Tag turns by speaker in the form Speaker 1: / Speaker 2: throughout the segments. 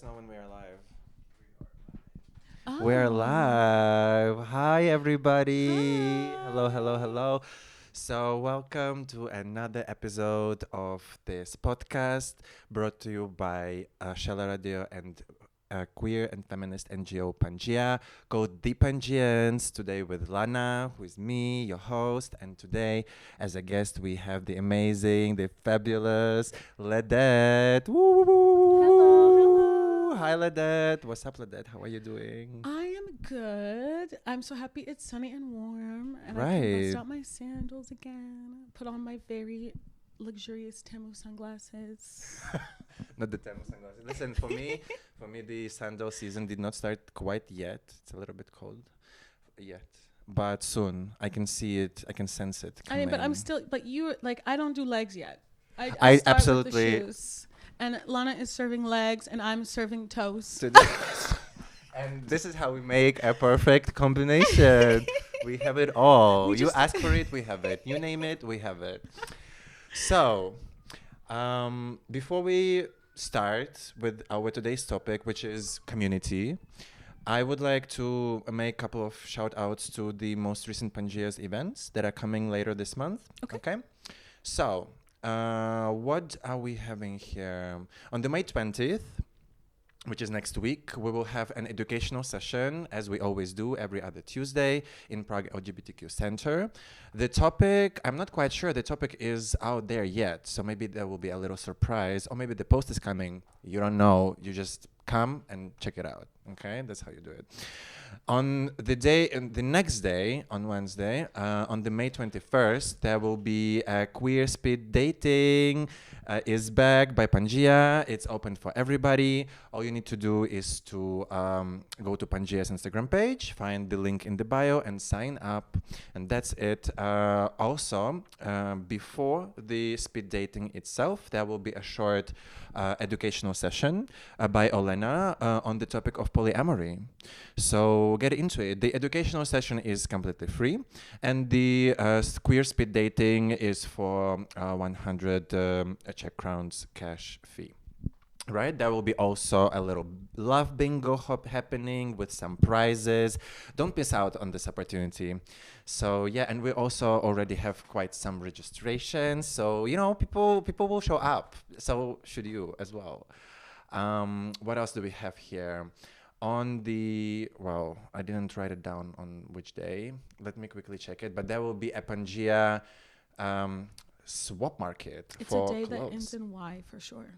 Speaker 1: Know when we are live. We're
Speaker 2: Oh,
Speaker 1: live. Hi, everybody. Hello, hello,
Speaker 2: hi.
Speaker 1: hello. So, welcome to another episode of this podcast brought to you by Shella Radio and queer and feminist NGO Pangea called The Pangeans. Today with Lana, who is me, your host. And today, as a guest, we have the amazing, the fabulous Ledet. Woo, woo,
Speaker 2: Hello,
Speaker 1: woo. Hi,
Speaker 2: hello.
Speaker 1: Ledet. What's up, Ledet? How are you doing?
Speaker 2: I am good. I'm so happy it's sunny and warm, and I can bust
Speaker 1: Right.
Speaker 2: out my sandals again. Put on my very luxurious Temu sunglasses.
Speaker 1: Not the thermal sunglasses. Listen, for me, the sandal season did not start quite yet. It's a little bit cold yet, but soon. I can see it. I can sense it
Speaker 2: I mean, but I'm
Speaker 1: coming.
Speaker 2: still, but you, like, I don't do legs yet. I
Speaker 1: I
Speaker 2: start with the
Speaker 1: absolutely
Speaker 2: shoes. And Lana is serving legs, and I'm serving toes.
Speaker 1: today, and this is how we make a perfect combination. We have it all.
Speaker 2: We
Speaker 1: You
Speaker 2: just.
Speaker 1: ask for it, we have it. You name it, we have it. So, before we start with our today's topic, which is community, I would like to make a couple of shout outs to the most recent Pangea's events that are coming later this month.
Speaker 2: Okay.
Speaker 1: So, what are we having here? On the May 20th, which is next week, we will have an educational session, as we always do every other Tuesday in Prague LGBTQ Center. The topic, I'm not quite sure the topic is out there yet, so maybe there will be a little surprise, or maybe the post is coming. You don't know, you just come and check it out, okay? That's how you do it. On the next day, on Wednesday, on the May 21st, there will be a queer speed dating is back by Pangea. It's open for everybody. All you need to do is to go to Pangea's Instagram page, find the link in the bio, and sign up. And that's it. Also, before the speed dating itself, there will be a short educational session by Lana on the topic of polyamory. So get into it. The educational session is completely free, and the queer speed dating is for 100 Czech crowns cash fee. Right, there will be also a little love bingo happening with some prizes. Don't miss out on this opportunity. So yeah, and we also already have quite some registrations. So people will show up. So should you as well. What else do we have here? I didn't write it down on which day. Let me quickly check it. But there will be a Pangea swap market
Speaker 2: It's a
Speaker 1: for
Speaker 2: day that ends
Speaker 1: clothes.
Speaker 2: in Y for sure.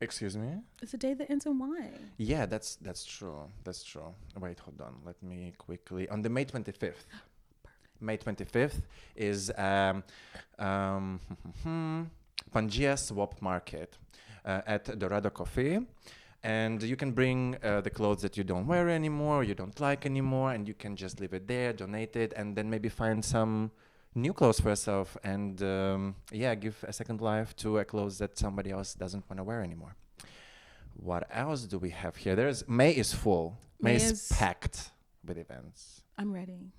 Speaker 1: Excuse me?
Speaker 2: It's a day that ends in Y.
Speaker 1: Yeah, that's true. That's true. Wait, hold on. Let me quickly. On the May 25th. May 25th is Pangea Swap Market at Dorado Coffee. And you can bring the clothes that you don't wear anymore, you don't like anymore, and you can just leave it there, donate it, and then maybe find some new clothes for yourself and give a second life to a clothes that somebody else doesn't want to wear anymore. What else do we have here? May is full. May is packed with events.
Speaker 2: I'm ready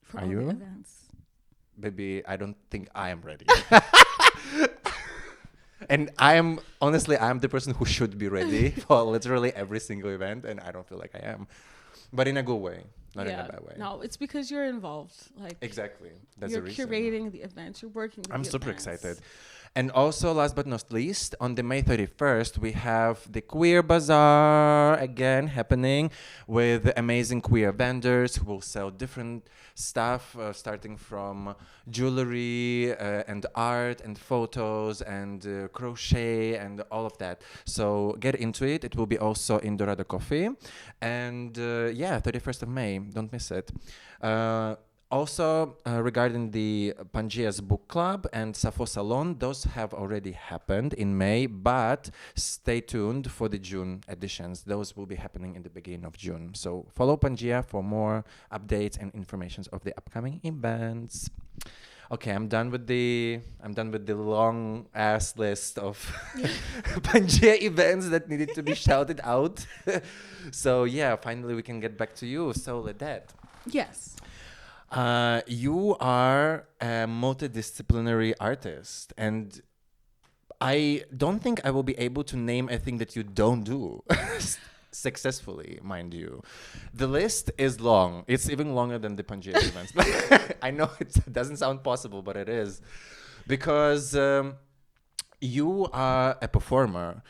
Speaker 2: for
Speaker 1: Are
Speaker 2: all
Speaker 1: you?
Speaker 2: the events.
Speaker 1: Baby, I don't think I am ready. And I'm the person who should be ready for literally every single event, and I don't feel like I am. But in a good way, not in a bad way.
Speaker 2: No, it's because you're involved. Like
Speaker 1: Exactly. That's
Speaker 2: you're
Speaker 1: the reason.
Speaker 2: curating the events. You're working with
Speaker 1: I'm
Speaker 2: the
Speaker 1: super
Speaker 2: events.
Speaker 1: excited. And also, last but not least, on the May 31st, we have the Queer Bazaar again happening with amazing queer vendors who will sell different stuff, starting from jewelry and art and photos and crochet and all of that. So get into it. It will be also in Dorado Coffee. And 31st of May. Don't miss it. Also, regarding the Pangea's Book Club and Safo Salon, those have already happened in May, but stay tuned for the June editions. Those will be happening in the beginning of June. So follow Pangea for more updates and informations of the upcoming events. Okay, I'm done with the long ass list of Pangea events that needed to be shouted out. So yeah, finally we can get back to you. So Ledet.
Speaker 2: Yes.
Speaker 1: You are a multidisciplinary artist, and I don't think I will be able to name a thing that you don't do. successfully, mind you. The list is long. It's even longer than the Pangeans events. I know it doesn't sound possible, but it is. Because you are a performer.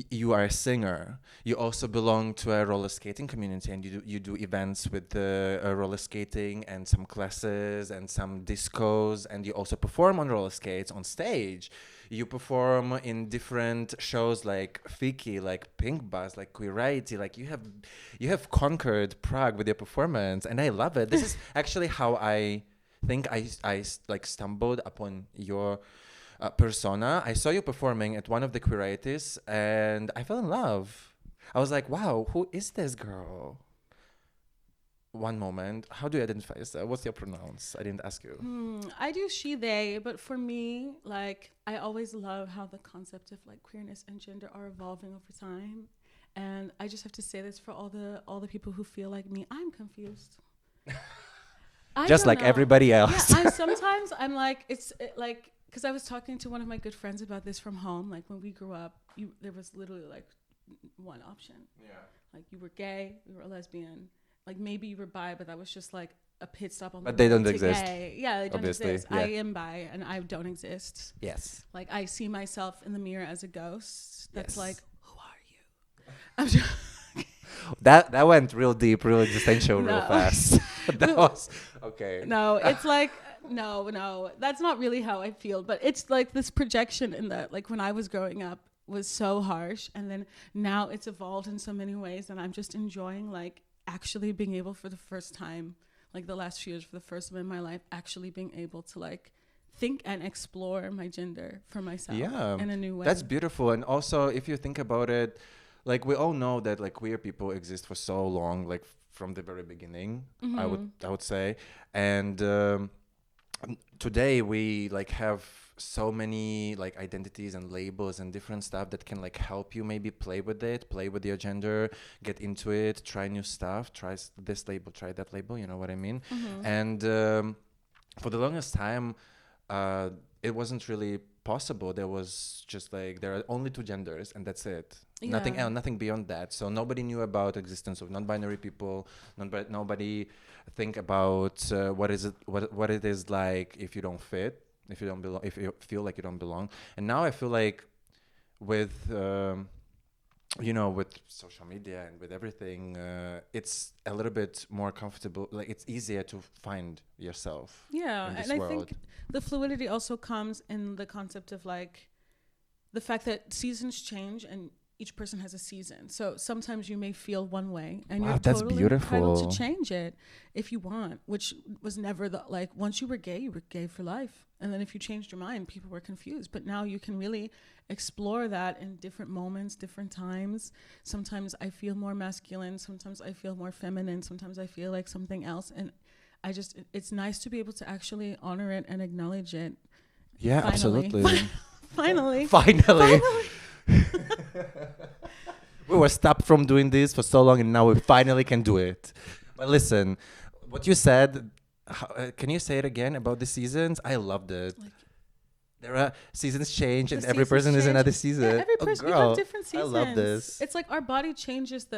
Speaker 1: You are a singer. You also belong to a roller skating community, and you do events with the roller skating and some classes and some discos, and you also perform on roller skates on stage. You perform in different shows like Fiki, like Pink Bus, like Queerity. Like you have conquered Prague with your performance, and I love it. This is actually how I think I like stumbled upon your persona. I saw you performing at one of the Queerities, and I fell in love. I was like, wow, who is this girl? One moment. How do you identify yourself? What's your pronouns? I didn't ask you.
Speaker 2: I do she, they, but for me, like, I always love how the concept of like queerness and gender are evolving over time. And I just have to say this for all the people who feel like me. I'm confused.
Speaker 1: Just like everybody else.
Speaker 2: Yeah, sometimes I'm like, like, because I was talking to one of my good friends about this from home. Like when we grew up, there was literally like one option. Yeah. Like you were gay, you were a lesbian. Like maybe you were bi, but that was just like a pit stop on the road.
Speaker 1: But they don't exist.
Speaker 2: Gay. Yeah, they don't
Speaker 1: Obviously,
Speaker 2: exist.
Speaker 1: yeah.
Speaker 2: I am bi and I don't exist.
Speaker 1: Yes.
Speaker 2: Like I see myself in the mirror as a ghost. That's like, who are you? I'm just
Speaker 1: that went real deep, real existential, real fast. That was okay.
Speaker 2: No, it's like no, that's not really how I feel. But it's like this projection in that, like when I was growing up, was so harsh, and then now it's evolved in so many ways, and I'm just enjoying like actually being able for the first time, like the last few years, for the first time in my life, actually being able to like think and explore my gender for myself in a new way.
Speaker 1: That's beautiful. And also, if you think about it, like we all know that like queer people exist for so long, like from the very beginning, I would say. And today we like have so many like identities and labels and different stuff that can like help you maybe play with your gender, get into it, try new stuff, try this label, try that label, you know what I mean? And for the longest time, it wasn't really possible. There was just like, there are only two genders and that's it. Yeah. Nothing else, nothing beyond that. So nobody knew about existence of non-binary people. Nobody think about what it is like if you don't fit, if you don't belong, if you feel like you don't belong. And now I feel like with with social media and with everything, it's a little bit more comfortable. Like it's easier to find yourself.
Speaker 2: Yeah,
Speaker 1: in this
Speaker 2: and
Speaker 1: world.
Speaker 2: I think the fluidity also comes in the concept of like the fact that seasons change and each person has a season. So sometimes you may feel one way and you're totally entitled to change it if you want, which was never once you were gay for life. And then if you changed your mind, people were confused. But now you can really explore that in different moments, different times. Sometimes I feel more masculine. Sometimes I feel more feminine. Sometimes I feel like something else. And it's nice to be able to actually honor it and acknowledge it.
Speaker 1: Yeah,
Speaker 2: Finally.
Speaker 1: absolutely.
Speaker 2: Finally.
Speaker 1: We were stopped from doing this for so long and now we finally can do it. But listen, what you said, can you say it again about the seasons? I loved it. There are seasons change and every person is another season.
Speaker 2: Yeah, every person, we have different seasons.
Speaker 1: I love this.
Speaker 2: It's like our body changes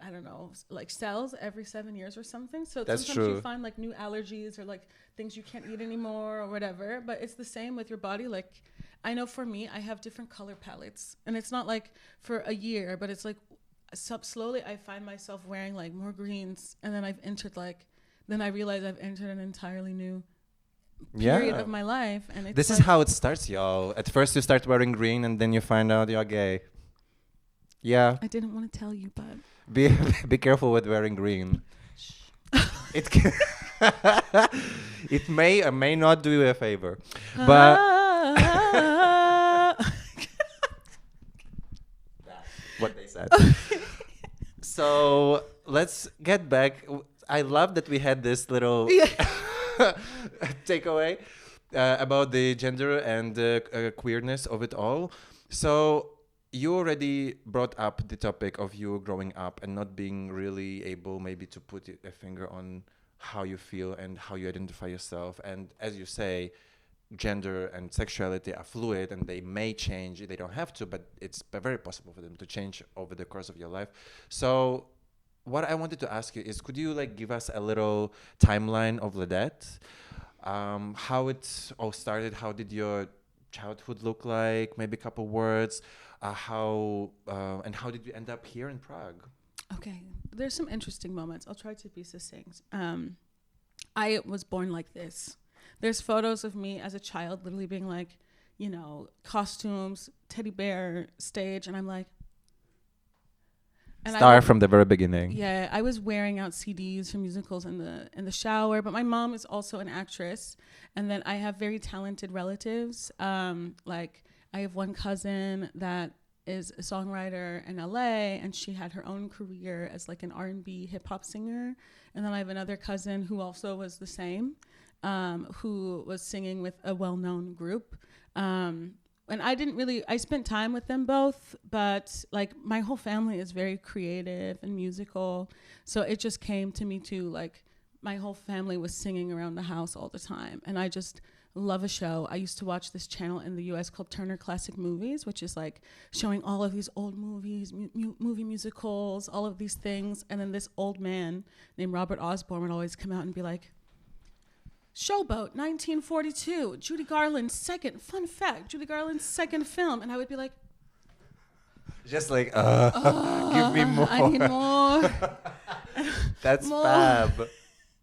Speaker 2: I don't know, like cells every 7 years or something. So
Speaker 1: that's
Speaker 2: sometimes
Speaker 1: true.
Speaker 2: You find like new allergies or like things you can't eat anymore or whatever. But it's the same with your body. Like I know for me, I have different color palettes, and it's not like for a year, but it's like slowly I find myself wearing like more greens, and then then I realize I've entered an entirely new period of my life. And it's
Speaker 1: this is how it starts, y'all. At first you start wearing green and then you find out you're gay. Yeah.
Speaker 2: I didn't want to tell you, but
Speaker 1: be careful with wearing green. It can it may or may not do you a favor. But that's what they said. So let's get back. I love that we had this little takeaway about the gender and queerness of it all. So you already brought up the topic of you growing up and not being really able maybe to put a finger on how you feel and how you identify yourself. And as you say, gender and sexuality are fluid and they may change. They don't have to, but it's very possible for them to change over the course of your life. So what I wanted to ask you is, could you like give us a little timeline of Ledet? How it all started? How did your childhood look like? Maybe a couple words. And how did you end up here in Prague?
Speaker 2: Okay, there's some interesting moments. I'll try to be succinct. I was born like this. There's photos of me as a child literally being like, you know, costumes, teddy bear, stage, and I'm like... And
Speaker 1: Star from the very beginning.
Speaker 2: Yeah, I was wearing out CDs from musicals in the shower, but my mom is also an actress. And then I have very talented relatives. Like I have one cousin that is a songwriter in LA, and she had her own career as like an R&B hip hop singer. And then I have another cousin who also was the same, who was singing with a well-known group. And I spent time with them both, but like my whole family is very creative and musical. So it just came to me too, like my whole family was singing around the house all the time. And I just love a show. I used to watch this channel in the US called Turner Classic Movies, which is like showing all of these old movies, movie musicals, all of these things. And then this old man named Robert Osborne would always come out and be like, Showboat, 1942, Judy Garland's second film. And I would be like...
Speaker 1: Just like, give me more.
Speaker 2: I need more.
Speaker 1: That's
Speaker 2: more.
Speaker 1: fab.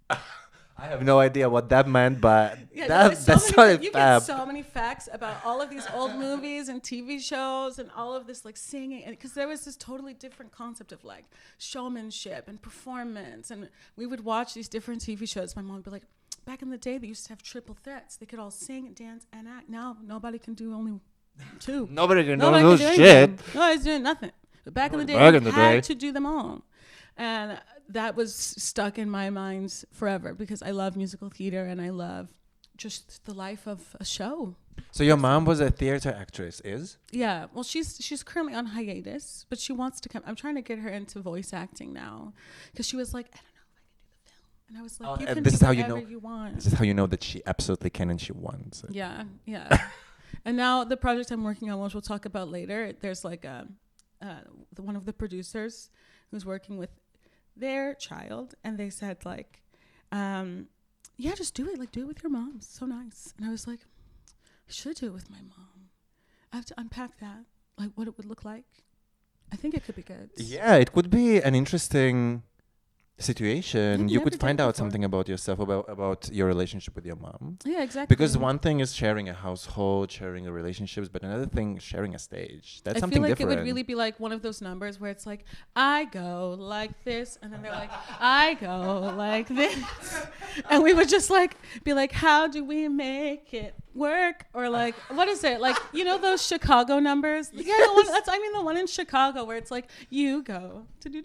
Speaker 1: I have no idea what that meant, but
Speaker 2: yeah,
Speaker 1: that's solid
Speaker 2: you
Speaker 1: fab.
Speaker 2: get so many facts about all of these old movies and TV shows and all of this like singing, because there was this totally different concept of like showmanship and performance, and we would watch these different TV shows. My mom would be like, back in the day, they used to have triple threats. They could all sing, dance, and act. Now, nobody can do only two.
Speaker 1: Nobody can do shit.
Speaker 2: Nobody's doing nothing. But back in the day, they had to do them all. And that was stuck in my mind forever because I love musical theater and I love just the life of a show.
Speaker 1: So your mom was a theater actress, is?
Speaker 2: Yeah. Well, she's currently on hiatus, but she wants to come. I'm trying to get her into voice acting now because she was like, I don't know if I can do the film. And I was like, you can do whatever you want.
Speaker 1: This is how you know that she absolutely can and she wants it.
Speaker 2: Yeah. And now the project I'm working on, which we'll talk about later, there's like one of the producers who's working with their child, and they said like, yeah, just do it. Like, do it with your mom. It's so nice. And I was like, I should do it with my mom. I have to unpack that, like what it would look like. I think it could be good.
Speaker 1: Yeah, it could be an interesting situation. You could find out something about yourself, about your relationship with your mom.
Speaker 2: Yeah, exactly.
Speaker 1: Because one thing is sharing a household, sharing a relationships, but another thing is sharing a stage. That's something different. I feel like
Speaker 2: it would really be like one of those numbers where it's like, I go like this, and then they're like, I go like this. And we would just like be like, how do we make it work? Or like, what is it? Like, you know those Chicago numbers? Yes. Yeah, the one in Chicago where it's like, you go to do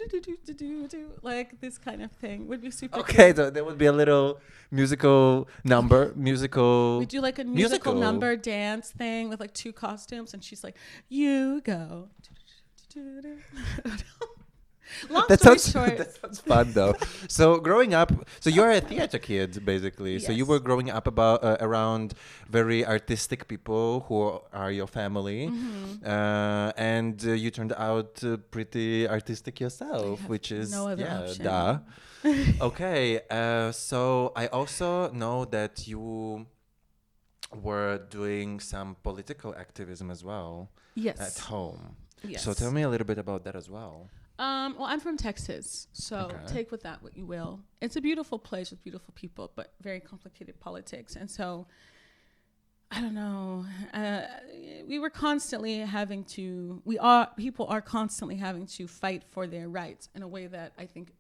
Speaker 2: like this kind of thing would be super
Speaker 1: okay cool. So there would be a little musical number. We
Speaker 2: do like a musical number dance thing with like two costumes, and she's like, you go. Long story short.
Speaker 1: That sounds fun though. So growing up, so you're a theater kid basically. Yes. So you were growing up around very artistic people who are your family, and you turned out pretty artistic yourself, which is
Speaker 2: no other option.
Speaker 1: Duh. Okay, so I also know that you were doing some political activism as well.
Speaker 2: Yes.
Speaker 1: At home.
Speaker 2: Yes.
Speaker 1: So tell me a little bit about that as well.
Speaker 2: Well, I'm from Texas, so take with that what you will. It's a beautiful place with beautiful people, but very complicated politics. And so, I don't know, people are constantly having to fight for their rights in a way that I think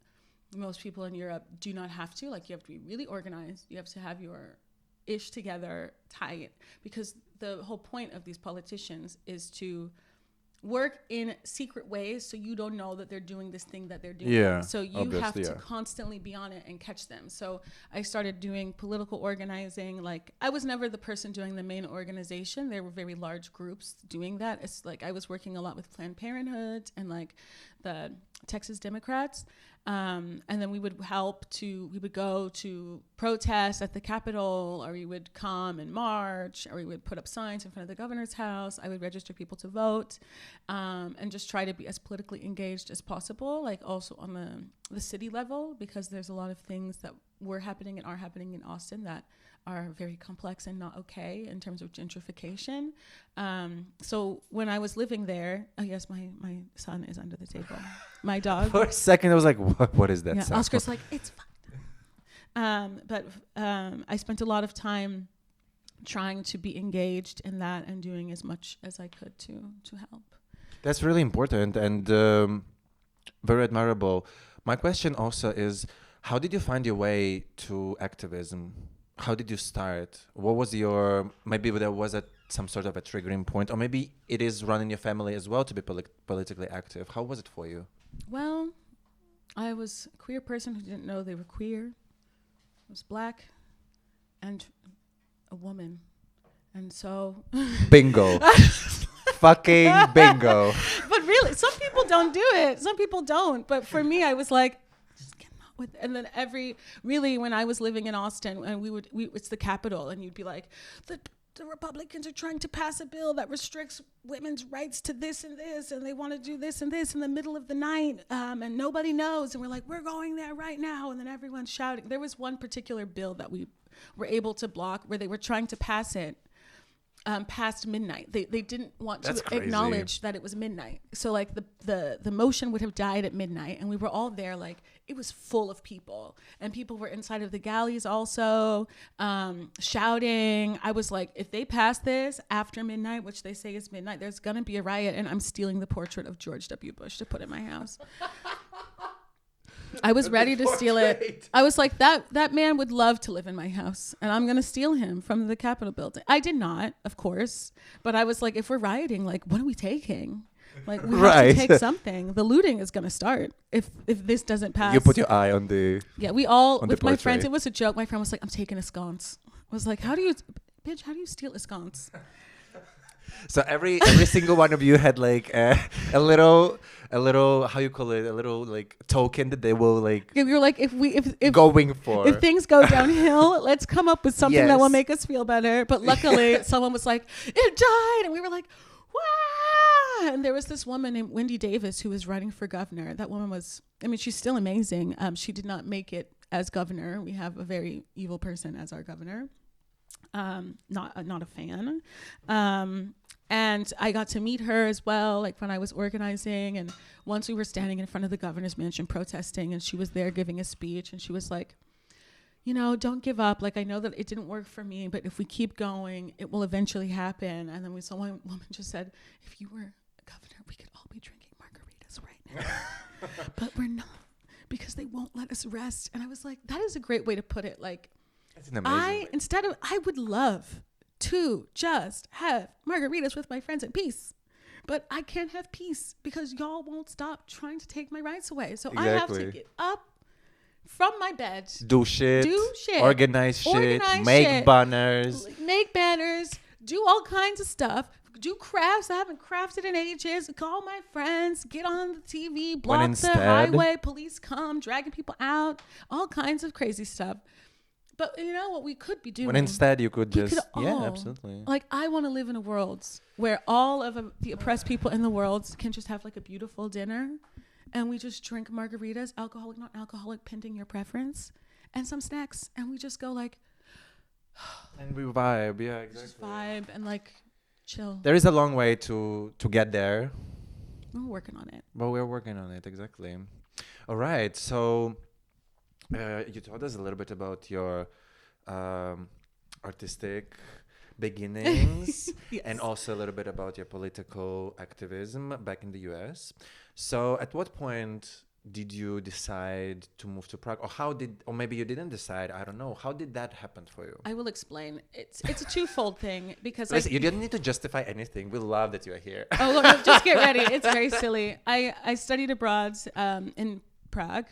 Speaker 2: most people in Europe do not have to. Like, you have to be really organized. You have to have your ish together tight, because the whole point of these politicians is to work in secret ways so you don't know that they're doing this thing that they're doing.
Speaker 1: Yeah,
Speaker 2: so you have to constantly be on it and catch them. So I started doing political organizing. Like, I was never the person doing the main organization. There were very large groups doing that. It's like I was working a lot with Planned Parenthood and like the Texas Democrats. And then we would go to protest at the Capitol, or we would come and march, or we would put up signs in front of the governor's house. I would register people to vote, and just try to be as politically engaged as possible, like also on the city level, because there's a lot of things that were happening and are happening in Austin that are very complex and not okay in terms of gentrification. So when I was living there, oh yes, my son is under the table. My dog.
Speaker 1: For a second, I was like, what is that sound?
Speaker 2: Oscar's like, it's fine. But I spent a lot of time trying to be engaged in that and doing as much as I could to help.
Speaker 1: That's really important and very admirable. My question also is, how did you find your way to activism? How did you start? What was maybe there was some sort of a triggering point, or maybe it is run in your family as well to be politically active. How was it for you?
Speaker 2: Well, I was a queer person who didn't know they were queer. I was black and a woman. And so...
Speaker 1: Bingo. Fucking bingo.
Speaker 2: But really, some people don't do it. Some people don't. But for me, I was like... And then when I was living in Austin, and it's the Capitol, and you'd be like, the Republicans are trying to pass a bill that restricts women's rights to this and this, and they want to do this and this in the middle of the night, and nobody knows, and we're like, we're going there right now, and then everyone's shouting. There was one particular bill that we were able to block where they were trying to pass it past midnight. They didn't want to acknowledge that it was midnight. So like the motion would have died at midnight, and we were all there. Like, it was full of people, and people were inside of the galleys also shouting. I was like, if they pass this after midnight, which they say is midnight, there's gonna be a riot, and I'm stealing the portrait of George W. Bush to put in my house. I was ready to steal it. I was like, that man would love to live in my house, and I'm going to steal him from the Capitol building. I did not, of course, but I was like, if we're rioting, like, what are we taking? Like, we have to take something. The looting is going to start if this doesn't pass.
Speaker 1: You put your eye on the...
Speaker 2: Yeah, we all, with my friends, it was a joke. My friend was like, I'm taking a sconce. I was like, how do you steal a sconce?
Speaker 1: So every single one of you had like a little how you call it, a little like token that they will like.
Speaker 2: You're like, if
Speaker 1: going for,
Speaker 2: if things go downhill, let's come up with something that will make us feel better. But luckily, someone was like, it died, and we were like, wow. And there was this woman named Wendy Davis who was running for governor. That woman was, I mean, she's still amazing. She did not make it as governor. We have a very evil person as our governor. Not a fan. And I got to meet her as well, like when I was organizing. And once we were standing in front of the governor's mansion protesting, and she was there giving a speech, and she was like, you know, don't give up. Like, I know that it didn't work for me, but if we keep going, it will eventually happen. And then one woman just said, if you were a governor, we could all be drinking margaritas right now. But we're not, because they won't let us rest. And I was like, that is a great way to put it. Like,
Speaker 1: that's an amazing
Speaker 2: I would love to just have margaritas with my friends in peace, but I can't have peace because y'all won't stop trying to take my rights away. So I have to get up from my bed,
Speaker 1: do shit, organize shit, make banners,
Speaker 2: do all kinds of stuff, do crafts I haven't crafted in ages, call my friends, get on the TV, block the highway, police come, dragging people out, all kinds of crazy stuff. But you know what we could be doing?
Speaker 1: When instead you could absolutely.
Speaker 2: Like, I want to live in a world where all of the oppressed people in the world can just have like a beautiful dinner, and we just drink margaritas, alcoholic, not alcoholic, pending your preference, and some snacks, and we just go like,
Speaker 1: and we vibe, yeah, exactly.
Speaker 2: Just vibe and like chill.
Speaker 1: There is a long way to get there.
Speaker 2: We're working on it.
Speaker 1: But we're working on it, exactly. All right, so. You told us a little bit about your artistic beginnings yes. And also a little bit about your political activism back in the US. So at what point did you decide to move to Prague? Or maybe you didn't decide, I don't know. How did that happen for you?
Speaker 2: I will explain. It's a twofold thing because
Speaker 1: listen, you didn't need to justify anything. We love that you're here.
Speaker 2: Oh, look, just get ready. It's very silly. I studied abroad in Prague.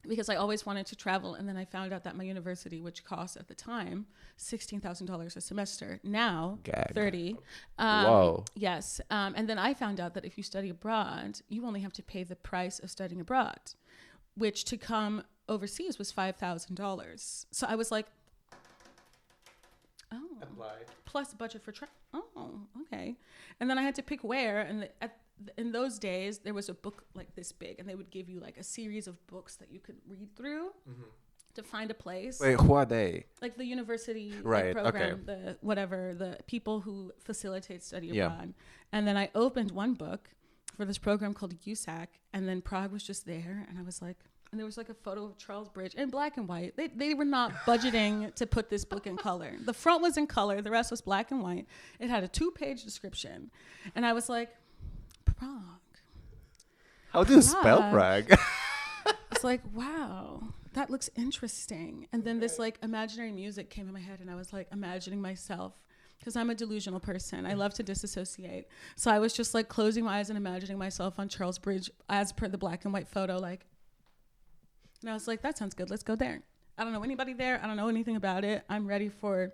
Speaker 2: because I always wanted to travel. And then I found out that my university, which cost at the time $16,000 a semester, now $30,000.
Speaker 1: Whoa.
Speaker 2: Yes. And then I found out that if you study abroad, you only have to pay the price of studying abroad, which to come overseas was $5,000. So I was like, oh,
Speaker 1: apply.
Speaker 2: Plus budget for travel. Oh, okay. And then I had to pick where, and in those days there was a book like this big, and they would give you like a series of books that you could read through to find a place.
Speaker 1: Wait, who are they?
Speaker 2: Like the university
Speaker 1: program,
Speaker 2: okay. The people who facilitate study abroad. And then I opened one book for this program called USAC, and then Prague was just there, and I was like, and there was like a photo of Charles Bridge in black and white. They were not budgeting to put this book in color. The front was in color, the rest was black and white. It had a 2-page description, and I was like, Prague.
Speaker 1: How do you spell Prague?
Speaker 2: It's like, wow, that looks interesting. And then this like imaginary music came in my head, and I was like imagining myself, because I'm a delusional person. I love to disassociate. So I was just like closing my eyes and imagining myself on Charles Bridge as per the black and white photo, like, and I was like, that sounds good. Let's go there. I don't know anybody there. I don't know anything about it. I'm ready for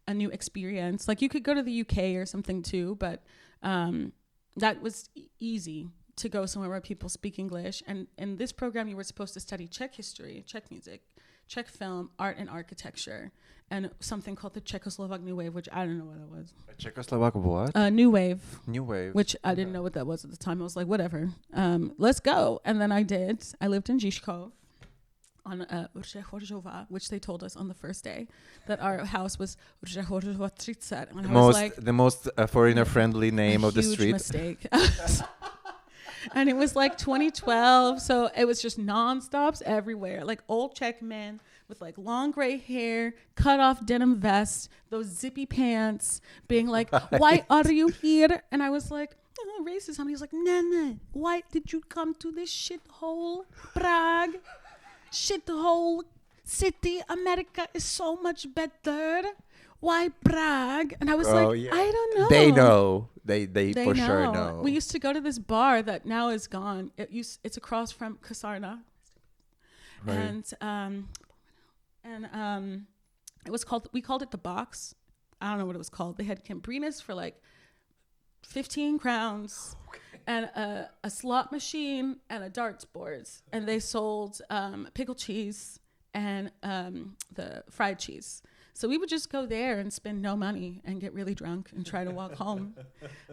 Speaker 2: a new experience. Like, you could go to the UK or something too, but that was easy to go somewhere where people speak English. And in this program, you were supposed to study Czech history, Czech music, Czech film, art and architecture, and something called the Czechoslovak New Wave, which I don't know what that was.
Speaker 1: Czechoslovak what?
Speaker 2: New Wave.
Speaker 1: New Wave.
Speaker 2: Which I didn't know what that was at the time. I was like, whatever. Let's go. And then I did. I lived in Žižkov on Urže which they told us on the first day that our house was Urže 30. And
Speaker 1: the most foreigner-friendly name of the street.
Speaker 2: Huge mistake. And it was like 2012, so it was just non-stops everywhere. Like old Czech men with like long gray hair, cut off denim vests, those zippy pants, being like, why are you here? And I was like, oh, racism. He's like, Nana, why did you come to this shithole Prague? Shithole city. America is so much better. Why Prague? And I was I don't know.
Speaker 1: They know. They for sure know.
Speaker 2: We used to go to this bar that now is gone. It's across from Kasarna. Right. And it was called, we called it the Box. I don't know what it was called. They had Cambrinas for like 15 crowns. And a slot machine and a darts boards, and they sold pickle cheese and the fried cheese. So we would just go there and spend no money and get really drunk and try to walk home.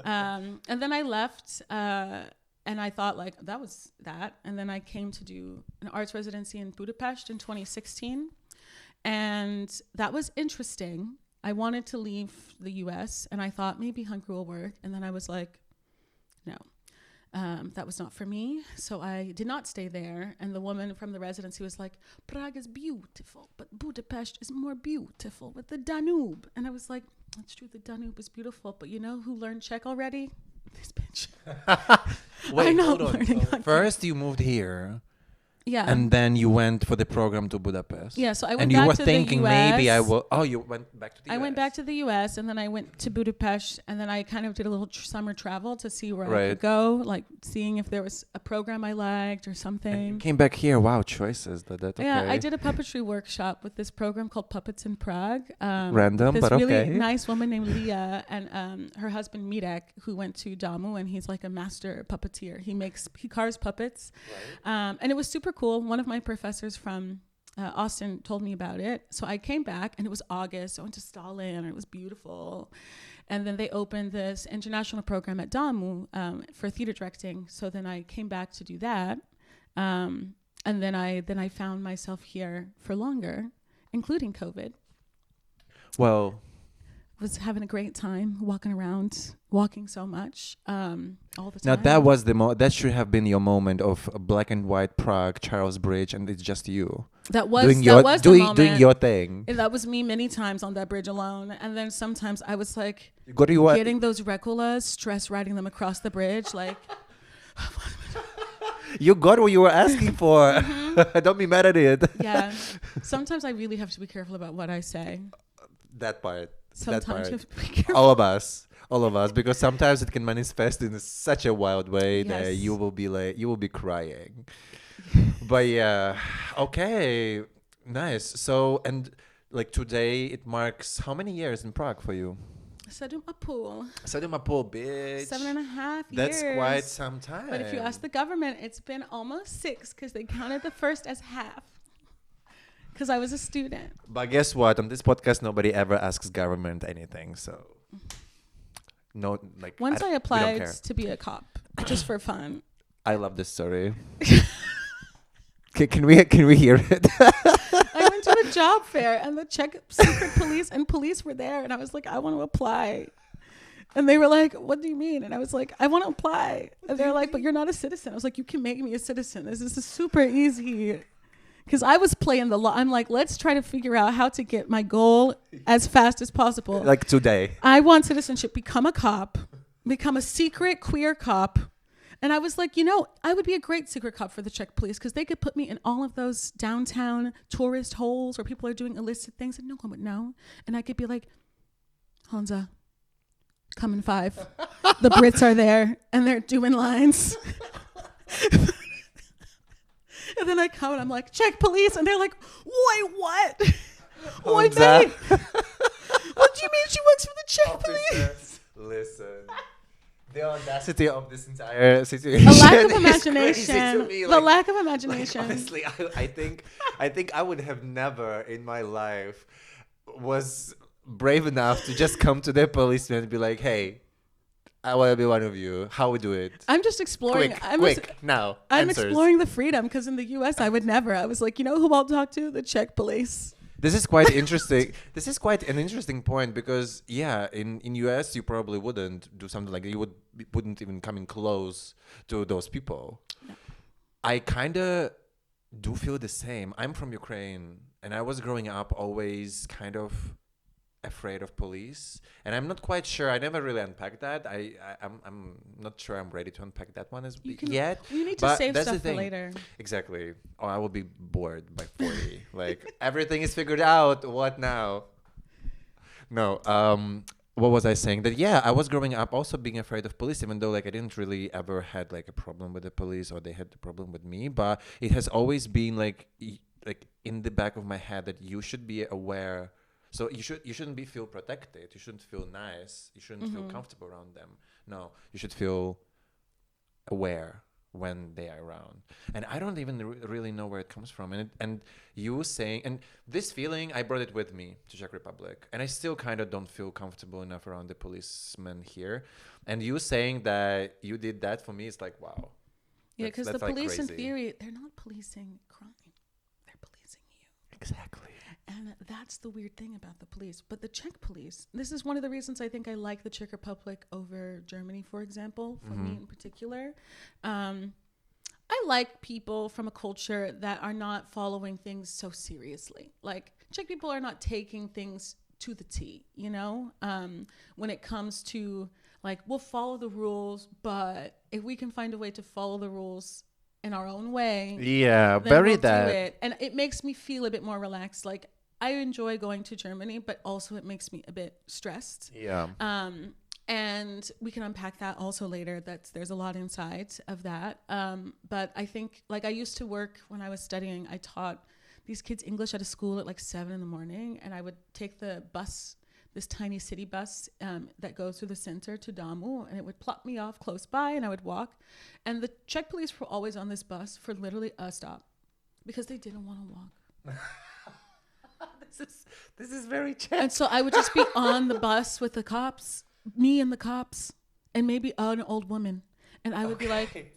Speaker 2: And then I left, and I thought like that was that. And then I came to do an arts residency in Budapest in 2016, and that was interesting. I wanted to leave the U.S. and I thought maybe Hungary will work, and then I was like, no. That was not for me, so I did not stay there. And the woman from the residency was like, Prague is beautiful, but Budapest is more beautiful with the Danube. And I was like, that's true, the Danube is beautiful, but you know who learned Czech already? This bitch.
Speaker 1: Wait, hold on. First you moved here.
Speaker 2: Yeah.
Speaker 1: And then you went for the program to Budapest.
Speaker 2: Yeah, so I went
Speaker 1: back to the US. And you were thinking maybe I will... Oh, you went back to the US.
Speaker 2: I went back to the US, and then I went to Budapest, and then I kind of did a little summer travel to see where I could go, like seeing if there was a program I liked or something. And
Speaker 1: you came back here. Wow, choices.
Speaker 2: Yeah, I did a puppetry workshop with this program called Puppets in Prague.
Speaker 1: Random,
Speaker 2: this
Speaker 1: but okay.
Speaker 2: This really nice woman named Leah, and her husband Mirek, who went to Damu, and he's like a master puppeteer. He carves puppets. Right. And it was super cool. One of my professors from Austin told me about it. So I came back, and it was August. I went to Stalin, and it was beautiful. And then they opened this international program at Damu for theater directing. So then I came back to do that. And then I found myself here for longer, including COVID.
Speaker 1: Well,
Speaker 2: was having a great time walking so much all the time.
Speaker 1: Now that was that should have been your moment of black and white Prague, Charles Bridge, and it's just you.
Speaker 2: That was the moment.
Speaker 1: Doing your thing.
Speaker 2: And that was me many times on that bridge alone. And then sometimes I was like getting those Reculas, stress riding them across the bridge, like.
Speaker 1: You got what you were asking for. Mm-hmm. Don't be mad at it.
Speaker 2: Yeah. Sometimes I really have to be careful about what I say.
Speaker 1: That part.
Speaker 2: Sometimes you have to be careful.
Speaker 1: All of us, because sometimes it can manifest in such a wild way that you will be crying. But yeah, okay, nice. So, and like today, it marks how many years in Prague for you?
Speaker 2: Sadumapul,
Speaker 1: bitch.
Speaker 2: 7.5 years.
Speaker 1: That's quite some time.
Speaker 2: But if you ask the government, it's been almost 6 because they counted the first as half. Because I was a student.
Speaker 1: But guess what? On this podcast, nobody ever asks government anything. So, no, like
Speaker 2: once I applied to be a cop, just for fun.
Speaker 1: I love this story. Can we hear it?
Speaker 2: I went to a job fair and the Czech secret police and police were there, and I was like, I want to apply. And they were like, what do you mean? And I was like, I want to apply. And they're like, but you're not a citizen. I was like, you can make me a citizen. This is super easy. Because I was playing the law. I'm like, let's try to figure out how to get my goal as fast as possible.
Speaker 1: Like today.
Speaker 2: I want citizenship. Become a cop. Become a secret queer cop. And I was like, I would be a great secret cop for the Czech police because they could put me in all of those downtown tourist holes where people are doing illicit things and no one would know. And I could be like, Honza, come in 5. The Brits are there and they're doing lines. And then I come and I'm like, Czech police. And they're like, wait, what? Wait, mate. What do you mean she works for the Czech police?
Speaker 1: Listen. The audacity of this entire situation.
Speaker 2: A lack of imagination.
Speaker 1: Me.
Speaker 2: The lack of imagination.
Speaker 1: Like, honestly, I think I would have never in my life was brave enough to just come to the policeman and be like, hey, I want to be one of you. How we do it?
Speaker 2: I'm just exploring.
Speaker 1: Quick, now.
Speaker 2: I'm
Speaker 1: answers.
Speaker 2: exploring the freedom because in the U.S. I would never. I was like, who I'll talk to? The Czech police.
Speaker 1: This is quite interesting. This is quite an interesting point because, in US you probably wouldn't do something like that. You wouldn't even come in close to those people. No. I kind of do feel the same. I'm from Ukraine, and I was growing up always kind of afraid of police, and I'm not quite sure. I never really unpacked that. I'm not sure I'm ready to unpack that one yet.
Speaker 2: You need to save stuff for later.
Speaker 1: Exactly. Or I will be bored by 40. Like everything is figured out. What now? No. What was I saying? That I was growing up also being afraid of police, even though like I didn't really ever had like a problem with the police or they had the problem with me. But it has always been like in the back of my head that you should be aware. So you shouldn't feel protected. You shouldn't feel nice. You shouldn't feel comfortable around them. No, you should feel aware when they are around. And I don't even really know where it comes from. And you saying, and this feeling, I brought it with me to Czech Republic. And I still kind of don't feel comfortable enough around the policemen here. And you saying that you did that for me is like, wow.
Speaker 2: Yeah, because the police in theory, they're not policing crime. They're policing you.
Speaker 1: Exactly.
Speaker 2: And that's the weird thing about the police. But the Czech police, this is one of the reasons I think I like the Czech Republic over Germany, for example, for me in particular. I like people from a culture that are not following things so seriously. Like Czech people are not taking things to the T, when it comes to like, we'll follow the rules, but if we can find a way to follow the rules in our own way,
Speaker 1: bury
Speaker 2: we'll
Speaker 1: that.
Speaker 2: do it. And it makes me feel a bit more relaxed. Like I enjoy going to Germany, but also it makes me a bit stressed.
Speaker 1: Yeah.
Speaker 2: And we can unpack that also later. There's a lot inside of that. But I think like I used to work when I was studying. I taught these kids English at a school at like 7 a.m, and I would take the bus, this tiny city bus that goes through the center to Damu, and it would plop me off close by, and I would walk. And the Czech police were always on this bus for literally a stop because they didn't want to walk.
Speaker 1: This is very Czech.
Speaker 2: And so I would just be on the bus with the cops, me and the cops, and maybe an old woman. And I would be like...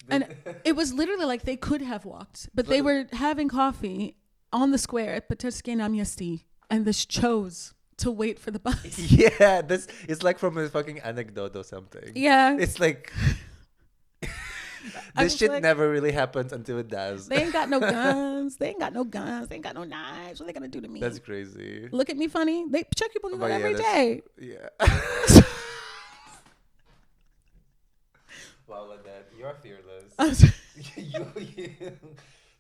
Speaker 2: And it was literally like they could have walked, but they were having coffee on the square at Peterské náměstí and they chose to wait for the bus.
Speaker 1: Yeah, this is like from a fucking anecdote or something.
Speaker 2: Yeah.
Speaker 1: It's like... This shit like, never really happens until it does.
Speaker 2: They ain't got no guns. They ain't got no guns. They ain't got no knives. What are they going to do to me?
Speaker 1: That's crazy.
Speaker 2: Look at me funny. Czech people do that every day.
Speaker 1: Yeah. Wow, Ledet, you're fearless.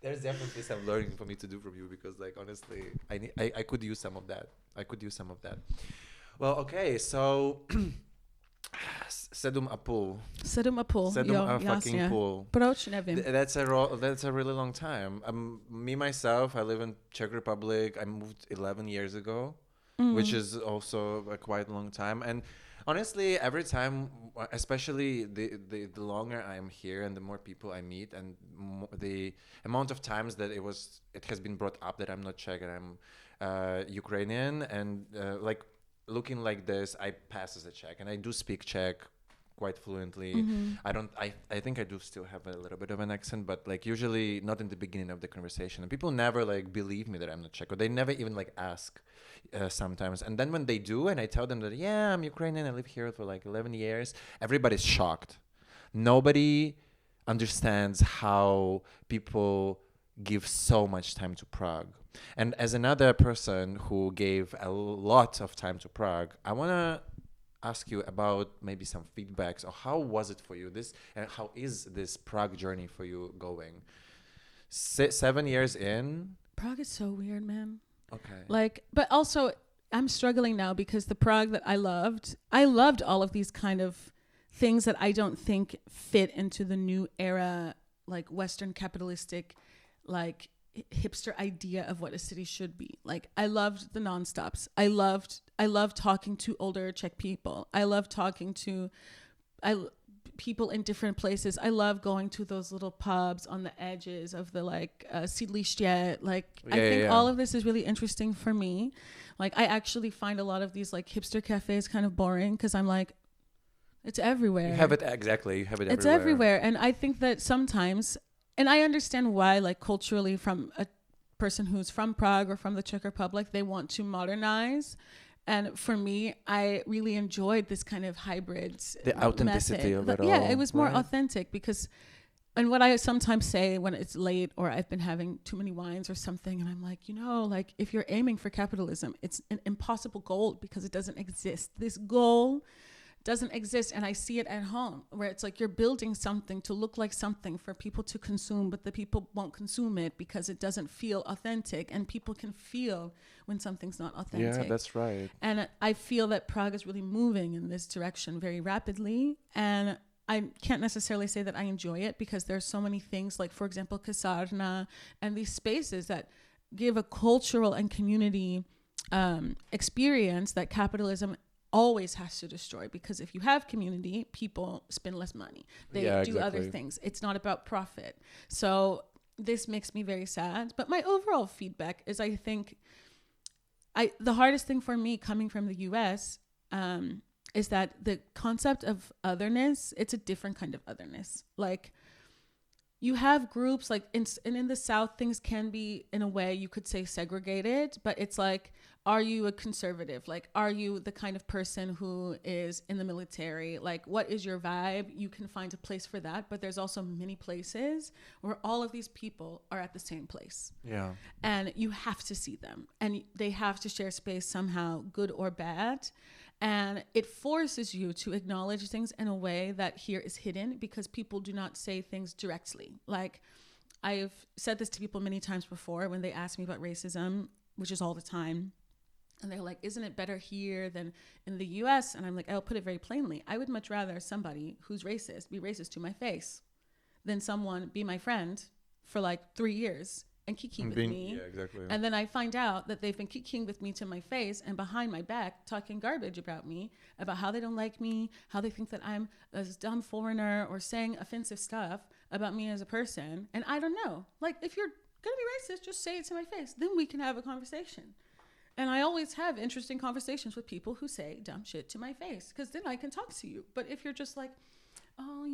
Speaker 1: There's definitely some learning for me to do from you because, like, honestly, I could use some of that. I could use some of that. Well, okay, so Sedum Apul.
Speaker 2: Sedum Apul.
Speaker 1: Sedum a fucking pool.
Speaker 2: Proč nevím.
Speaker 1: That's a really long time. Me myself, I live in Czech Republic. I moved 11 years ago, which is also a quite long time. And honestly, every time, especially the longer I'm here and the more people I meet and the amount of times that it has been brought up that I'm not Czech and I'm Ukrainian and like looking like this, I pass as a Czech and I do speak Czech quite fluently. I think I do still have a little bit of an accent, but like usually not in the beginning of the conversation. And people never like believe me that I'm not Czech, or they never even like ask sometimes. And then when they do, and I tell them that, yeah, I'm Ukrainian, I live here for like 11 years, everybody's shocked. Nobody understands how people give so much time to Prague. And as another person who gave a lot of time to Prague, I want to ask you about maybe some feedbacks or how was it for you and how is this Prague journey for you going? 7 years in.
Speaker 2: Prague is so weird, man.
Speaker 1: Okay.
Speaker 2: Like, but also I'm struggling now because the Prague that I loved all of these kind of things that I don't think fit into the new era, like Western capitalistic, like hipster idea of what a city should be. Like I loved the nonstops. I loved talking to older Czech people. I love talking to people in different places. I love going to those little pubs on the edges of the like sídliště. Like I think all of this is really interesting for me. Like I actually find a lot of these like hipster cafes kind of boring because I'm like, it's everywhere.
Speaker 1: You have it exactly. You have it everywhere.
Speaker 2: It's everywhere. And I think that sometimes, and I understand why, like culturally, from a person who's from Prague or from the Czech Republic, they want to modernize. And for me, I really enjoyed this kind of hybrid
Speaker 1: the authenticity
Speaker 2: method.
Speaker 1: of it all.
Speaker 2: Yeah, it was more authentic because, and what I sometimes say when it's late or I've been having too many wines or something, and I'm like, like if you're aiming for capitalism, it's an impossible goal because it doesn't exist. This goal doesn't exist, and I see it at home where it's like you're building something to look like something for people to consume, but the people won't consume it because it doesn't feel authentic, and people can feel when something's not authentic.
Speaker 1: Yeah, that's right.
Speaker 2: And I feel that Prague is really moving in this direction very rapidly, and I can't necessarily say that I enjoy it because there's so many things like, for example, Kasárna and these spaces that give a cultural and community experience that capitalism always has to destroy, because if you have community, people spend less money. They do other things. It's not about profit. So this makes me very sad. But my overall feedback is I think the hardest thing for me coming from the US is that the concept of otherness, it's a different kind of otherness. Like you have groups like in the South, things can be in a way you could say segregated, but it's like, are you a conservative? Like, are you the kind of person who is in the military? Like, what is your vibe? You can find a place for that, but there's also many places where all of these people are at the same place.
Speaker 1: Yeah.
Speaker 2: And you have to see them, and they have to share space somehow, good or bad. And it forces you to acknowledge things in a way that here is hidden because people do not say things directly. Like, I've said this to people many times before when they ask me about racism, which is all the time. And they're like, isn't it better here than in the US? And I'm like, I'll put it very plainly. I would much rather somebody who's racist be racist to my face than someone be my friend for like 3 years and kikiing with me.
Speaker 1: Yeah, exactly.
Speaker 2: And then I find out that they've been kikiing with me to my face and behind my back talking garbage about me, about how they don't like me, how they think that I'm a dumb foreigner, or saying offensive stuff about me as a person. And I don't know. Like, if you're going to be racist, just say it to my face. Then we can have a conversation. And I always have interesting conversations with people who say dumb shit to my face, because then I can talk to you. But if you're just like, oh,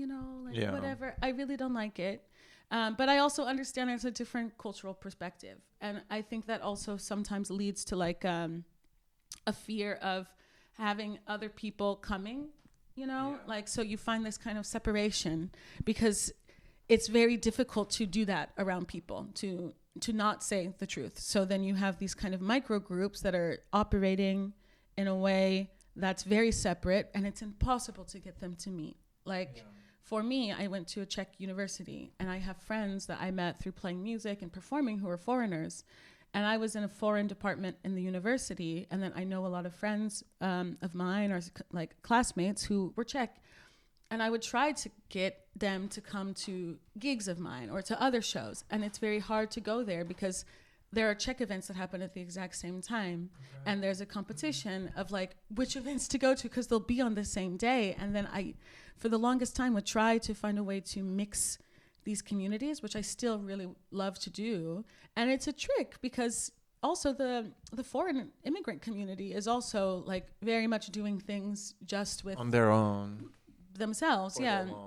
Speaker 2: whatever, I really don't like it. But I also understand there's a different cultural perspective. And I think that also sometimes leads to like a fear of having other people coming, like, so you find this kind of separation because it's very difficult to do that around people, to not say the truth. So then you have these kind of micro groups that are operating in a way that's very separate, and it's impossible to get them to meet. Like, for me, I went to a Czech university, and I have friends that I met through playing music and performing who are foreigners. And I was in a foreign department in the university, and then I know a lot of friends of mine or like classmates who were Czech. And I would try to get them to come to gigs of mine or to other shows. And it's very hard to go there because there are Czech events that happen at the exact same time. Okay. And there's a competition of like which events to go to because they'll be on the same day. And then I, for the longest time, would try to find a way to mix these communities, which I still really love to do. And it's a trick because also the foreign immigrant community is also like very much doing things just with
Speaker 1: on their own
Speaker 2: themselves,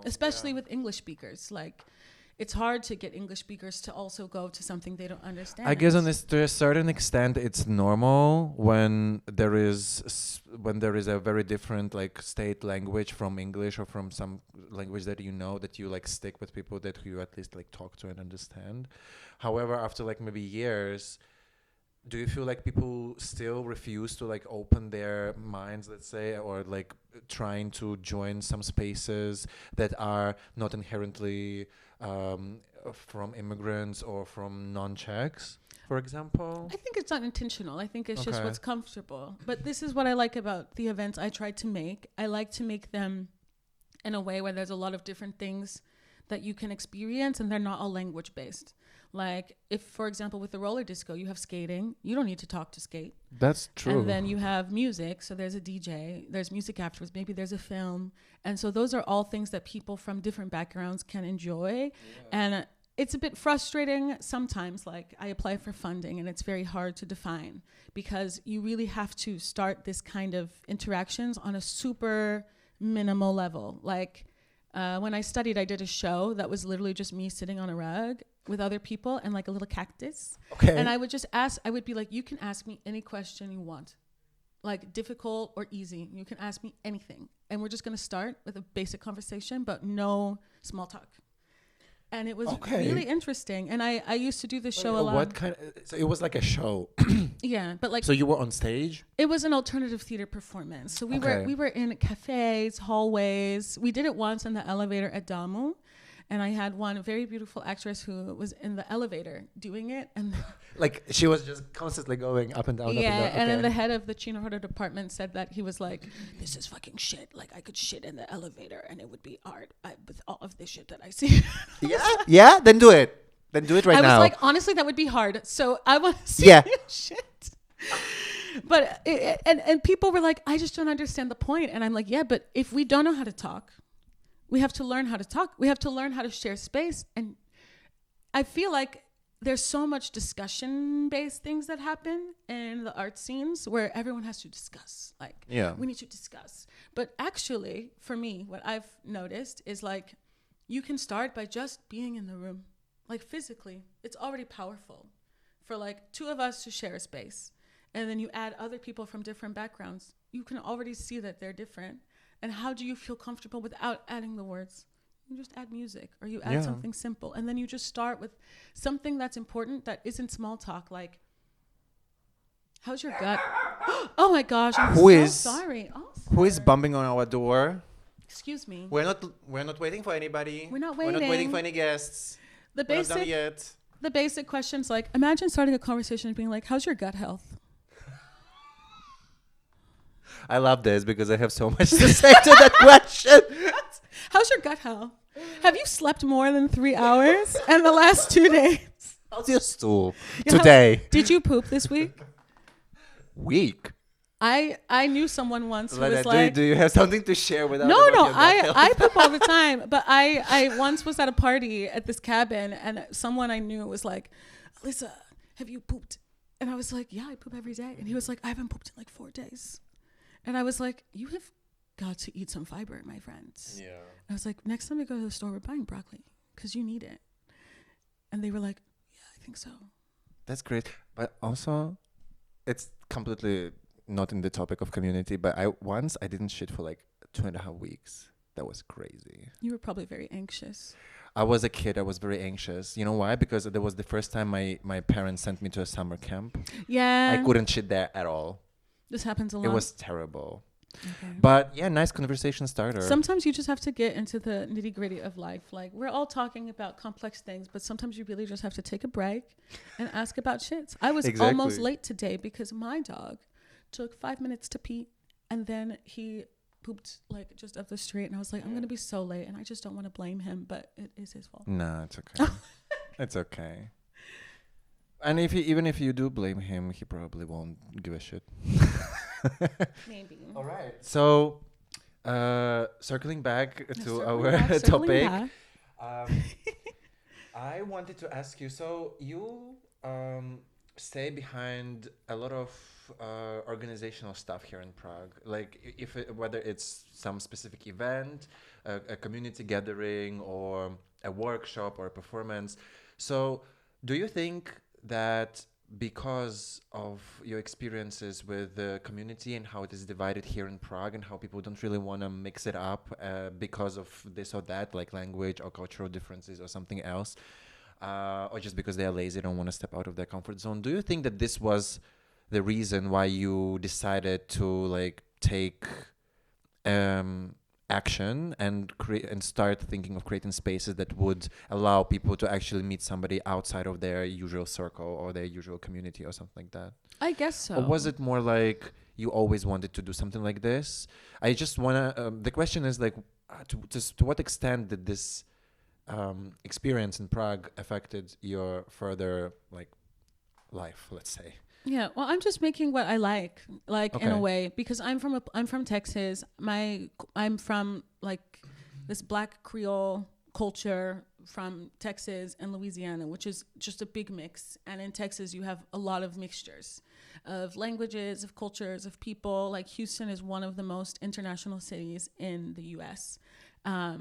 Speaker 2: especially with English speakers. Like it's hard to get English speakers to also go to something they don't understand.
Speaker 1: I guess to a certain extent it's normal when there is a very different like state language from English or from some language that that you like stick with people that you at least like talk to and understand. However, after like maybe years, do you feel like people still refuse to like open their minds, let's say, or like trying to join some spaces that are not inherently from immigrants or from non-Czechs, for example?
Speaker 2: I think it's not intentional. I think it's just what's comfortable. But this is what I like about the events I try to make. I like to make them in a way where there's a lot of different things that you can experience and they're not all language based. Like if, for example, with the roller disco, you have skating, you don't need to talk to skate.
Speaker 1: That's true.
Speaker 2: And then you have music. So there's a DJ, there's music afterwards, maybe there's a film. And so those are all things that people from different backgrounds can enjoy. Yeah. And it's a bit frustrating sometimes. Like I apply for funding and it's very hard to define because you really have to start this kind of interactions on a super minimal level. Like when I studied, I did a show that was literally just me sitting on a rug with other people and like a little cactus. Okay. And I would just I would be like, you can ask me any question you want, like difficult or easy. You can ask me anything. And we're just going to start with a basic conversation, but no small talk. And it was really interesting. And I used to do this show a lot.
Speaker 1: What kind so it was like a show.
Speaker 2: Yeah, but like.
Speaker 1: So you were on stage?
Speaker 2: It was an alternative theater performance. So we were in cafes, hallways. We did it once in the elevator at Damu. And I had one very beautiful actress who was in the elevator doing it. And
Speaker 1: like she was just constantly going up and down,
Speaker 2: yeah,
Speaker 1: up and down.
Speaker 2: And then the head of the Chino Horror department said that he was like, this is fucking shit. Like I could shit in the elevator and it would be art with all of this shit that I see.
Speaker 1: Yeah, then do it. Then do it right now.
Speaker 2: I was like, honestly, that would be hard. So I want to see shit. But and people were like, I just don't understand the point. And I'm like, yeah, but if we don't know how to talk, we have to learn how to talk. We have to learn how to share space. And I feel like there's so much discussion-based things that happen in the art scenes where everyone has to discuss. Like, we need to discuss. But actually, for me, what I've noticed is like, you can start by just being in the room. Like physically, it's already powerful for like two of us to share a space. And then you add other people from different backgrounds. You can already see that they're different. And how do you feel comfortable without adding the words? You just add music or you add something simple. And then you just start with something that's important that isn't small talk. Like, how's your gut? Oh my gosh, I'm sorry.
Speaker 1: Who is bumping on our door?
Speaker 2: Excuse me.
Speaker 1: We're not waiting for anybody.
Speaker 2: We're not waiting.
Speaker 1: We're not waiting for any guests. We're not done yet.
Speaker 2: The basic questions like, imagine starting a conversation and being like, how's your gut health?
Speaker 1: I love this because I have so much to say to that question.
Speaker 2: How's your gut health? Have you slept more than 3 hours in the last 2 days?
Speaker 1: How's your stool today?
Speaker 2: Did you poop this week?
Speaker 1: Week?
Speaker 2: I knew someone once who was
Speaker 1: like... Do you have something to share with us?
Speaker 2: No, I poop all the time. But I once was at a party at this cabin and someone I knew was like, Alyssa, have you pooped? And I was like, yeah, I poop every day. And he was like, I haven't pooped in like 4 days. And I was like, you have got to eat some fiber, my friends. Yeah. I was like, next time we go to the store, we're buying broccoli because you need it. And they were like, yeah, I think so.
Speaker 1: That's great. But also, it's completely not in the topic of community, but I didn't shit for like 2.5 weeks. That was crazy.
Speaker 2: You were probably very anxious.
Speaker 1: I was a kid. I was very anxious. You know why? Because that was the first time my parents sent me to a summer camp.
Speaker 2: Yeah.
Speaker 1: I couldn't shit there at all.
Speaker 2: This happens a lot.
Speaker 1: It was terrible.
Speaker 2: Okay.
Speaker 1: But yeah, nice conversation starter.
Speaker 2: Sometimes you just have to get into the nitty gritty of life. Like, we're all talking about complex things, but sometimes you really just have to take a break and ask about shits. I was almost late today because my dog took 5 minutes to pee, and then he pooped like just up the street, and I was like, I'm gonna be so late, and I just don't want to blame him, but it is his fault.
Speaker 1: No, it's okay. It's okay. And even if you do blame him, he probably won't give a shit.
Speaker 2: Maybe.
Speaker 1: All right. So, circling back to our topic, I wanted to ask you. So you stay behind a lot of organizational stuff here in Prague. Like, whether it's some specific event, a community gathering, or a workshop or a performance. So, do you think that because of your experiences with the community and how it is divided here in Prague and how people don't really want to mix it up because of this or that, like language or cultural differences or something else, or just because they are lazy, don't want to step out of their comfort zone, do you think that this was the reason why you decided to like take action and create and start thinking of creating spaces that would allow people to actually meet somebody outside of their usual circle or their usual community or something like that?
Speaker 2: I guess so.
Speaker 1: Or was it more like you always wanted to do something like this? I just want to the question is like to what extent did this experience in Prague affected your further like life, let's say?
Speaker 2: Yeah, well, I'm just making what I like okay. In a way, because I'm from Texas. I'm from like this Black Creole culture from Texas and Louisiana, which is just a big mix. And in Texas, you have a lot of mixtures of languages, of cultures, of people. Like Houston is one of the most international cities in the U.S.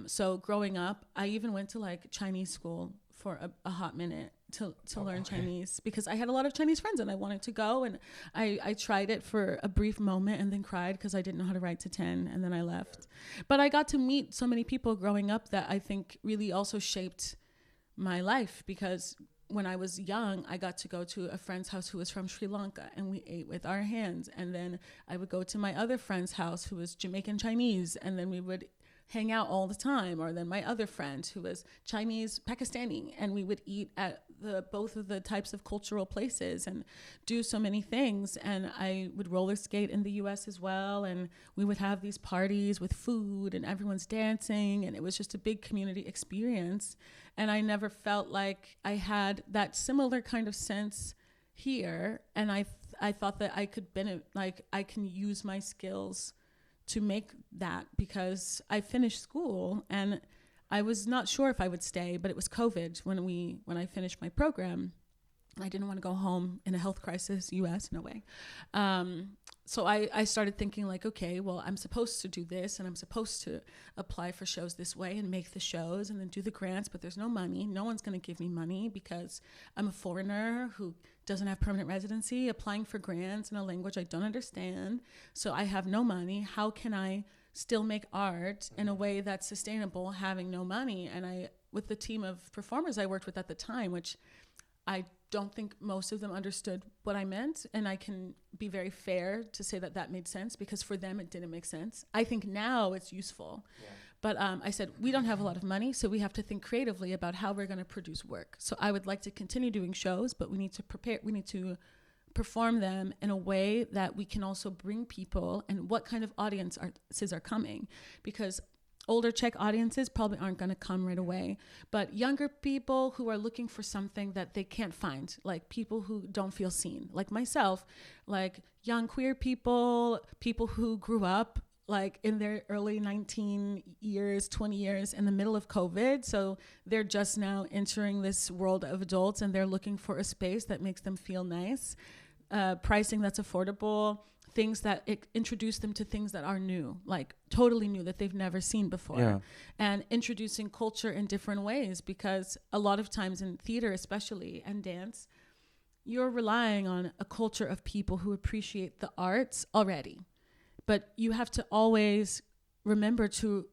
Speaker 2: So growing up, I even went to like Chinese school for a hot minute to learn Chinese, because I had a lot of Chinese friends and I wanted to go, and I tried it for a brief moment and then cried because I didn't know how to write to 10, and then I left. But I got to meet so many people growing up that I think really also shaped my life, because when I was young, I got to go to a friend's house who was from Sri Lanka, and we ate with our hands. And then I would go to my other friend's house who was Jamaican Chinese, and then we would hang out all the time. Or then my other friend who was Chinese Pakistani, and we would eat at both of the types of cultural places and do so many things. And I would roller skate in the US as well, and we would have these parties with food and everyone's dancing, and it was just a big community experience. And I never felt like I had that similar kind of sense here. And I thought that I could I can use my skills to make that, because I finished school and I was not sure if I would stay, but it was COVID when I finished my program. I didn't want to go home in a health crisis, US, no way. So I started thinking like, okay, well, I'm supposed to do this, and I'm supposed to apply for shows this way and make the shows and then do the grants, but there's no money. No one's going to give me money because I'm a foreigner who doesn't have permanent residency, applying for grants in a language I don't understand. So I have no money. How can I still make art in a way that's sustainable, having no money? And with the team of performers I worked with at the time, which I don't think most of them understood what I meant, and I can be very fair to say that made sense, because for them it didn't make sense. I think now it's useful. Yeah. But I said, we don't have a lot of money, so we have to think creatively about how we're going to produce work. So I would like to continue doing shows, but we need to perform them in a way that we can also bring people, and what kind of audiences are coming, because older Czech audiences probably aren't going to come right away, but younger people who are looking for something that they can't find, like people who don't feel seen, like myself, like young queer people who grew up like in their early 19 years, 20 years in the middle of COVID. So they're just now entering this world of adults, and they're looking for a space that makes them feel nice, pricing that's affordable, things that introduce them to things that are new, like totally new, that they've never seen before. And introducing culture in different ways, because a lot of times in theater especially, and dance, you're relying on a culture of people who appreciate the arts already, but you have to always remember to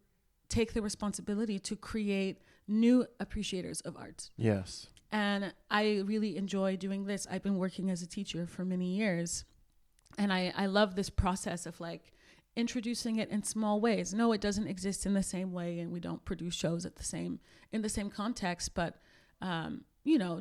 Speaker 2: take the responsibility to create new appreciators of art.
Speaker 1: Yes.
Speaker 2: And I really enjoy doing this. I've been working as a teacher for many years, and I love this process of like introducing it in small ways. No, it doesn't exist in the same way, and we don't produce shows in the same context, but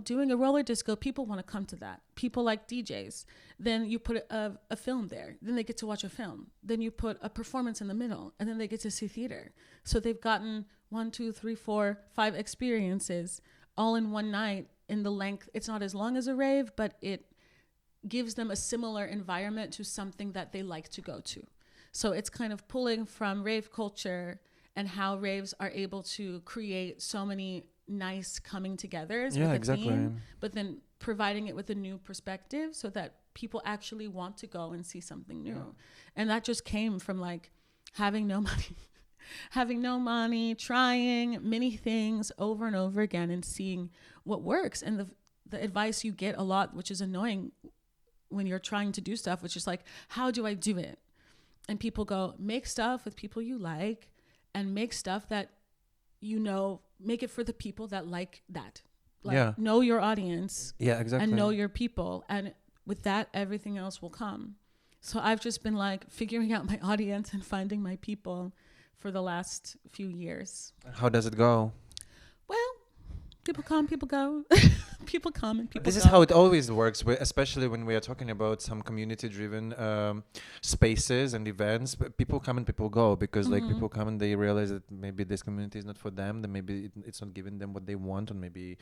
Speaker 2: doing a roller disco, people want to come to that. People like DJs. Then you put a film there. Then they get to watch a film. Then you put a performance in the middle, and then they get to see theater. So they've gotten 1, 2, 3, 4, 5 experiences all in one night in the length. It's not as long as a rave, but it gives them a similar environment to something that they like to go to. So it's kind of pulling from rave culture and how raves are able to create so many nice coming togethers with a theme, but then providing it with a new perspective so that people actually want to go and see something new. And that just came from like having no money, trying many things over and over again and seeing what works. And the advice you get a lot, which is annoying when you're trying to do stuff, which is like, how do I do it? And people go, make stuff with people you like, and make stuff that make it for the people that like that. Know your audience.
Speaker 1: Yeah, exactly.
Speaker 2: And know your people. And with that, everything else will come. So I've just been like figuring out my audience and finding my people for the last few years.
Speaker 1: How does it go?
Speaker 2: Well, people come, people go. People come and people
Speaker 1: This
Speaker 2: go.
Speaker 1: is how it always works, especially when we are talking about some community-driven spaces and events. But people come and people go because like people come and they realize that maybe this community is not for them. Then maybe it's not giving them what they want, or maybe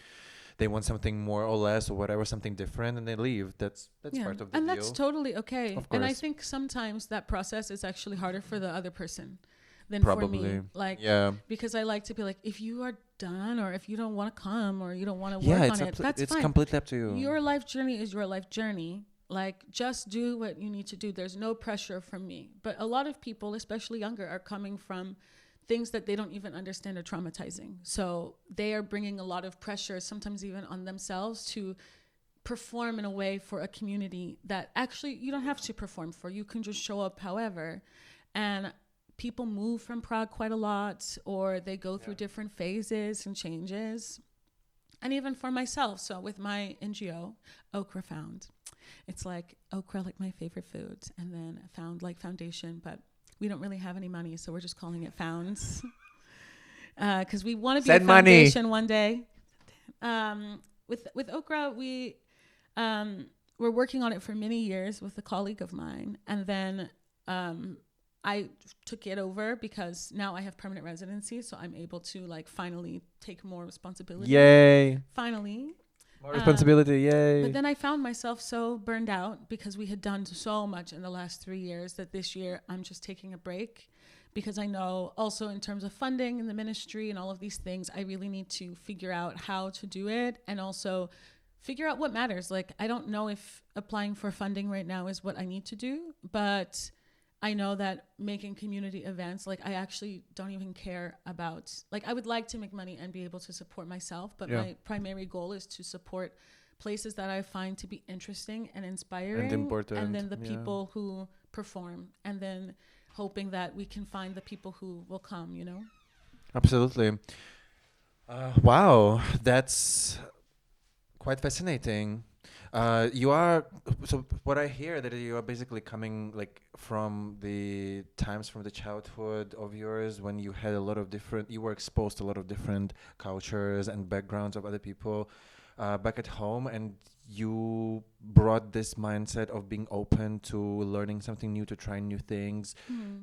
Speaker 1: they want something more or less or whatever, something different, and they leave. That's part of the deal.
Speaker 2: And that's totally okay.
Speaker 1: Of course.
Speaker 2: And I think sometimes that process is actually harder for the other person than
Speaker 1: Probably.
Speaker 2: for me. Like, because I like to be like, if you are done, or if you don't want to come, or you don't want to work on it, that's fine.
Speaker 1: It's completely up to you.
Speaker 2: Your life journey is your life journey. Like, just do what you need to do. There's no pressure from me. But a lot of people, especially younger, are coming from things that they don't even understand are traumatizing. So they are bringing a lot of pressure, sometimes even on themselves, to perform in a way for a community that actually you don't have to perform for. You can just show up however. And people move from Prague quite a lot, or they go through different phases and changes. And even for myself, so with my NGO, Okra Found, it's like okra, like my favorite food, and then Found like foundation, but we don't really have any money, so we're just calling it Founds, because we want to be a foundation one day. With Okra, we're working on it for many years with a colleague of mine, and then I took it over because now I have permanent residency, so I'm able to like finally take more responsibility.
Speaker 1: Yay!
Speaker 2: Finally.
Speaker 1: More responsibility, yay!
Speaker 2: But then I found myself so burned out because we had done so much in the last 3 years that this year I'm just taking a break, because I know also in terms of funding in the ministry and all of these things, I really need to figure out how to do it, and also figure out what matters. Like, I don't know if applying for funding right now is what I need to do, but I know that making community events, like, I actually don't even care about, like, I would like to make money and be able to support myself, but my primary goal is to support places that I find to be interesting and inspiring,
Speaker 1: and important,
Speaker 2: and then the people who perform, and then hoping that we can find the people who will come,
Speaker 1: Absolutely. Wow, that's quite fascinating. So what I hear that you are basically coming like from the times from the childhood of yours when you had you were exposed to a lot of different cultures and backgrounds of other people back at home, and you brought this mindset of being open to learning something new, to trying new things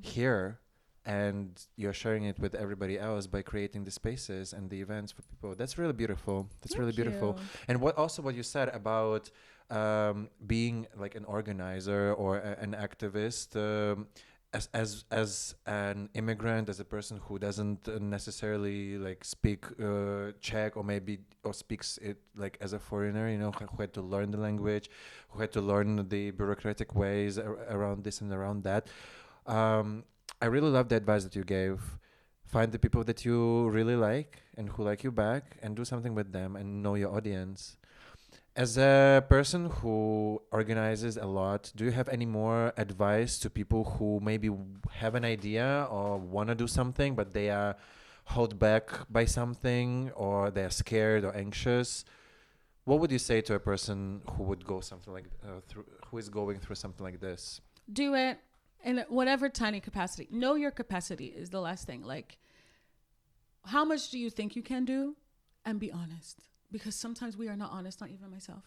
Speaker 1: here, and you're sharing it with everybody else by creating the spaces and the events for people. That's really beautiful. Thank you. And what you said about being like an organizer or an activist, as an immigrant, as a person who doesn't necessarily like speak Czech, or speaks it like as a foreigner, who had to learn the language, who had to learn the bureaucratic ways around this and around that. I really love the advice that you gave. Find the people that you really like and who like you back, and do something with them, and know your audience. As a person who organizes a lot, do you have any more advice to people who maybe have an idea or want to do something, but they are held back by something, or they're scared or anxious? What would you say to a person who would go something like who is going through something like this?
Speaker 2: Do it. in whatever tiny capacity. Know your capacity is the last thing. Like, how much do you think you can do? And be honest. Because sometimes we are not honest, not even myself.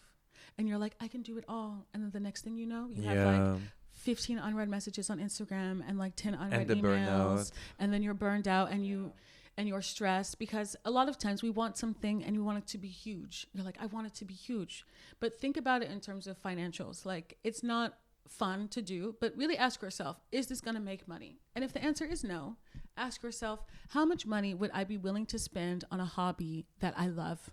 Speaker 2: And you're like, I can do it all. And then the next thing you know, you have like 15 unread messages on Instagram and like 10 unread emails. Burnout. And then you're burned out and you're stressed, because a lot of times we want something and we want it to be huge. You're like, I want it to be huge. But think about it in terms of financials. Like, it's not fun to do, but really ask yourself, is this going to make money? And if the answer is no, ask yourself, how much money would I be willing to spend on a hobby that I love?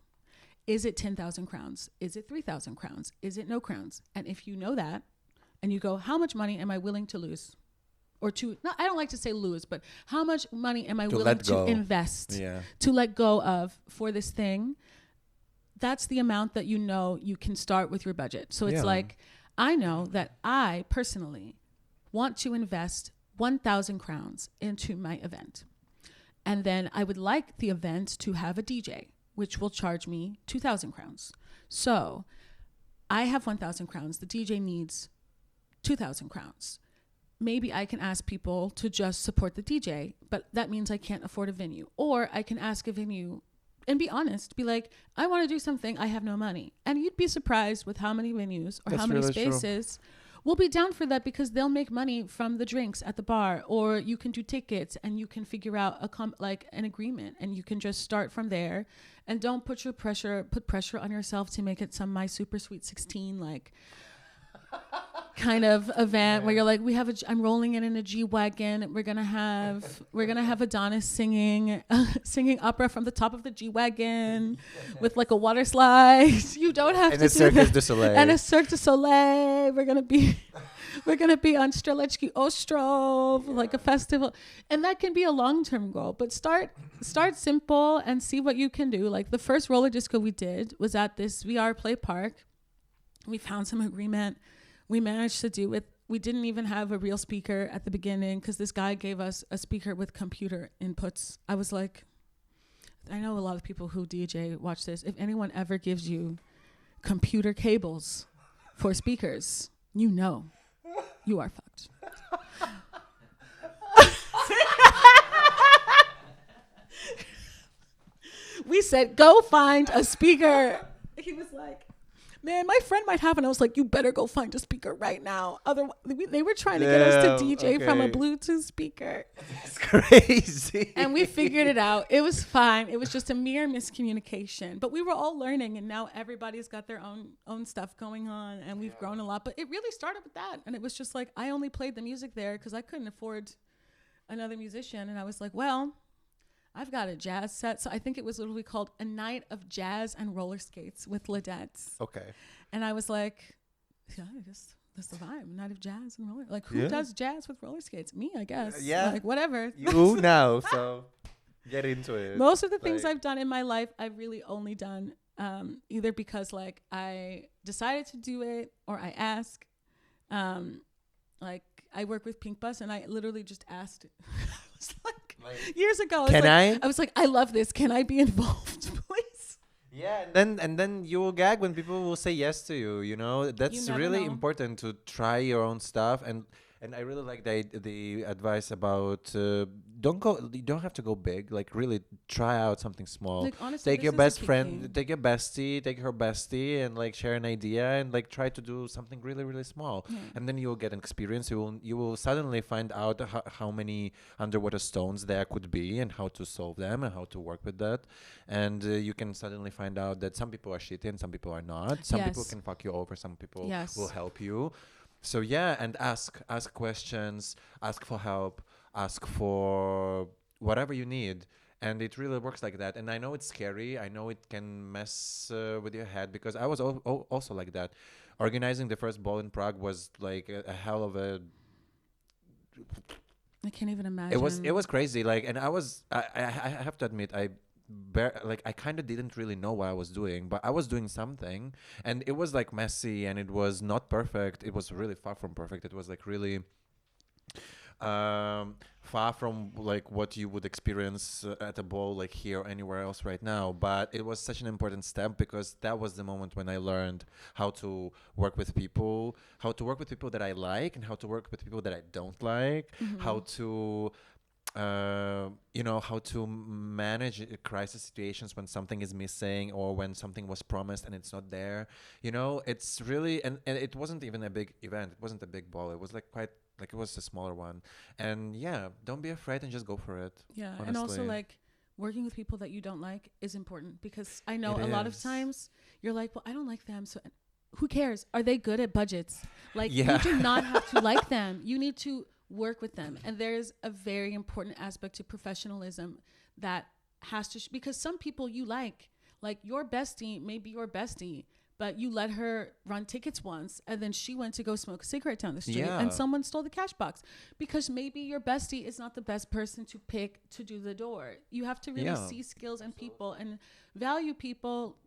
Speaker 2: Is it 10,000 crowns? Is it 3,000 crowns? Is it no crowns? And if you know that, and you go, how much money am I willing to lose? Or to, no, I don't like to say lose, but how much money am I willing to invest, to let go of for this thing? That's the amount that you know you can start with your budget. So it's like, I know that I personally want to invest 1,000 crowns into my event. And then I would like the event to have a DJ, which will charge me 2,000 crowns. So I have 1,000 crowns. The DJ needs 2,000 crowns. Maybe I can ask people to just support the DJ, but that means I can't afford a venue. Or I can ask a venue and be honest, be like, I want to do something, I have no money. And you'd be surprised with how many venues or how many spaces will be down for that, because they'll make money from the drinks at the bar. Or you can do tickets and you can figure out like an agreement, and you can just start from there. And don't put pressure on yourself to make it some My Super Sweet 16 like kind of event where you're like, I'm rolling in a G-Wagon. We're gonna have Adonis singing opera from the top of the G-Wagon with like a water slide. You don't have to do that. And a Cirque du Soleil. We're gonna be on Strzelecki Ostrov, like a festival. And that can be a long-term goal, but start simple and see what you can do. Like the first roller disco we did was at this VR play park. We found some agreement. We managed to do it. We didn't even have a real speaker at the beginning because this guy gave us a speaker with computer inputs. I was like, I know a lot of people who DJ watch this. If anyone ever gives you computer cables for speakers, you know you are fucked. We said, go find a speaker. He was like, man, my friend might have, and I was like, you better go find a speaker right now. Otherwise, they were trying to get us to DJ from a Bluetooth speaker.
Speaker 1: That's crazy.
Speaker 2: And we figured it out. It was fine. It was just a mere miscommunication. But we were all learning, and now everybody's got their own stuff going on, and we've grown a lot. But it really started with that. And it was just like, I only played the music there because I couldn't afford another musician. And I was like, well, I've got a jazz set. So I think it was literally called A Night of Jazz and Roller Skates with Ledet.
Speaker 1: Okay.
Speaker 2: And I was like, yeah, that's the vibe. Night of jazz and roller. Like, who does jazz with roller skates? Me, I guess. Like, whatever.
Speaker 1: You now, so get into it.
Speaker 2: Most of the things I've done in my life, I've really only done either because, like, I decided to do it or I ask. Like, I work with Pink Bus, and I literally just asked. I was like years ago. I was like, I love this. Can I be involved, please?
Speaker 1: Yeah, and then you will gag when people will say yes to you. You know, that's really important to try your own stuff. And I really like the advice about you don't have to go big. Like, really try out something small.
Speaker 2: Like, honestly,
Speaker 1: take your best friend, take your bestie, take her bestie, and like share an idea and like try to do something really, really small. Yeah. And then you will get an experience. You will suddenly find out how many underwater stones there could be and how to solve them and how to work with that. And you can suddenly find out that some people are shitty and some people are not. Some people can fuck you over. Some people will help you. So and ask questions, ask for help, ask for whatever you need. And it really works like that. And I know it's scary. I know it can mess with your head, because I was also like that. Organizing the first ball in Prague was like a hell of a...
Speaker 2: I can't even imagine.
Speaker 1: It was crazy. Like, and I have to admit, I kind of didn't really know what I was doing, but I was doing something, and it was like messy, and it was not perfect. It was really far from perfect. It was like really far from like what you would experience at a ball like here or anywhere else right now, but it was such an important step because that was the moment when I learned how to work with people, how to work with people that I like and how to work with people that I don't like, how to how to manage crisis situations when something is missing or when something was promised and it's not there. It's really, and it wasn't even a big event. It wasn't a big ball. It was like quite, like it was a smaller one. And yeah, don't be afraid and just go for it.
Speaker 2: Yeah.
Speaker 1: Honestly.
Speaker 2: And also like working with people that you don't like is important because I know a lot of times you're like, well, I don't like them. So who cares? Are they good at budgets? Like you do not have to like them. You need to work with them. And there's a very important aspect to professionalism that has to, because some people you like your bestie may be your bestie, but you let her run tickets once and then she went to go smoke a cigarette down the street and someone stole the cash box because maybe your bestie is not the best person to pick to do the door. You have to really see skills in people and value people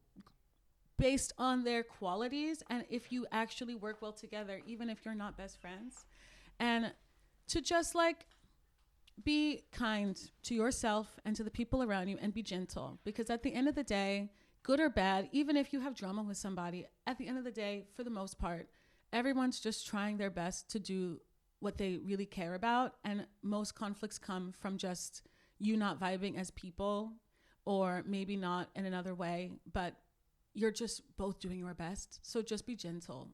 Speaker 2: based on their qualities and if you actually work well together, even if you're not best friends. And to just like be kind to yourself and to the people around you and be gentle, because at the end of the day, good or bad, even if you have drama with somebody, at the end of the day, for the most part, everyone's just trying their best to do what they really care about. And most conflicts come from just you not vibing as people or maybe not in another way, but you're just both doing your best. So just be gentle.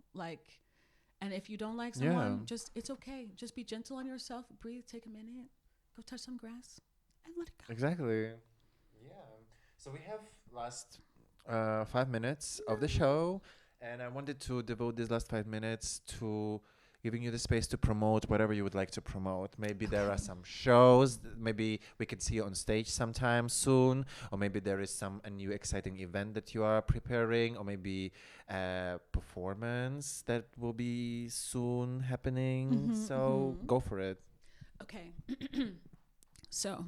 Speaker 2: And if you don't like someone, it's okay. Just be gentle on yourself. Breathe, take a minute, go touch some grass and let it go.
Speaker 1: Exactly. Yeah. So we have last 5 minutes of the show, and I wanted to devote these last 5 minutes to giving you the space to promote whatever you would like to promote. Maybe there are some shows, maybe we could see you on stage sometime soon, or maybe there is a new exciting event that you are preparing, or maybe a performance that will be soon happening. Go for it.
Speaker 2: Okay. So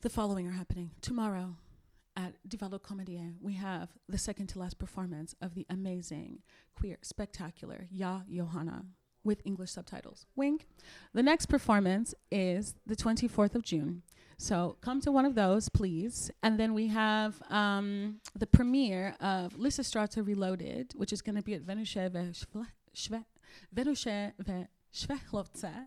Speaker 2: the following are happening tomorrow at Divalo Comedie. We have the second to last performance of the amazing, queer, spectacular Ya Johanna with English subtitles. Wink. The next performance is the 24th of June. So come to one of those, please. And then we have the premiere of Lysistrata Reloaded, which is going to be at Venuše ve Švehlovce.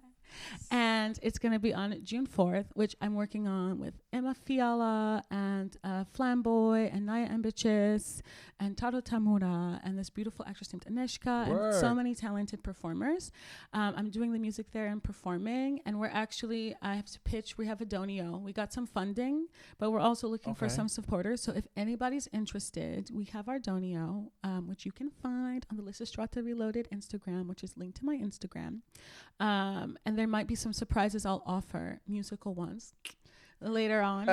Speaker 2: And it's going to be on June 4th, which I'm working on with Emma Fiala and Flamboy and Naya Ambitious and Taro Tamura and this beautiful actress named Aneshka and so many talented performers. I'm doing the music there and performing. And I have to pitch. We have a donio. We got some funding, but we're also looking for some supporters. So if anybody's interested, we have our donio, which you can find on the Lysistrata Reloaded Instagram, which is linked to my Instagram. And there might be some surprises I'll offer, musical ones, later on.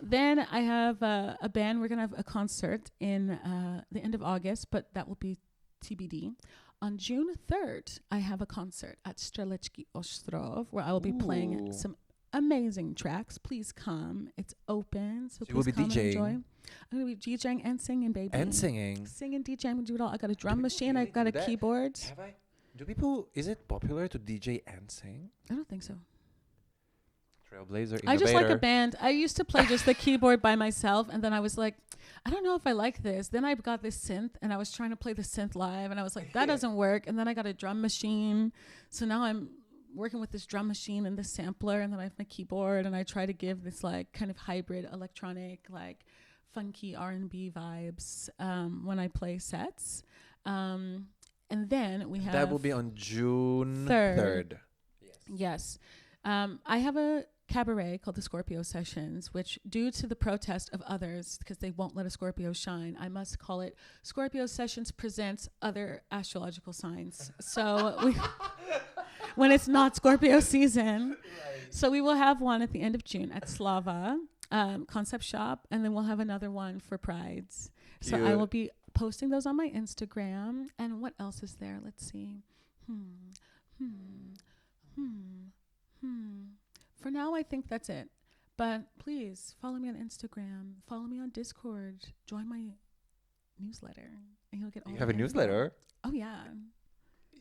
Speaker 2: Then I have a band. We're going to have a concert in the end of August, but that will be TBD. On June 3rd, I have a concert at Strelečki Ostrov where I will be playing some amazing tracks. Please come. It's open, so please come and enjoy. I'm going to be DJing and singing, baby.
Speaker 1: And singing.
Speaker 2: Singing, DJing, we do it all. I got a drum machine. I got a keyboard.
Speaker 1: Is it popular to DJ and sing?
Speaker 2: I don't think so.
Speaker 1: Trailblazer, innovator.
Speaker 2: I just like a band. I used to play just the keyboard by myself, and then I was like, I don't know if I like this. Then I got this synth, and I was trying to play the synth live, and I was like, that doesn't work. And then I got a drum machine. So now I'm working with this drum machine and this sampler, and then I have my keyboard, and I try to give this like kind of hybrid electronic, like funky R&B vibes when I play sets. And then we have...
Speaker 1: That will be on June 3rd.
Speaker 2: Yes. I have a cabaret called the Scorpio Sessions, which due to the protest of others, because they won't let a Scorpio shine, I must call it Scorpio Sessions Presents Other Astrological Signs. So when it's not Scorpio season. Right. So we will have one at the end of June at Slava Concept Shop, and then we'll have another one for Prides. Cute. So I will be posting those on my Instagram. And what else is there? Let's see. For now, I think that's it. But please follow me on Instagram. Follow me on Discord. Join my newsletter, and you'll get all.
Speaker 1: You have a newsletter?
Speaker 2: Oh yeah.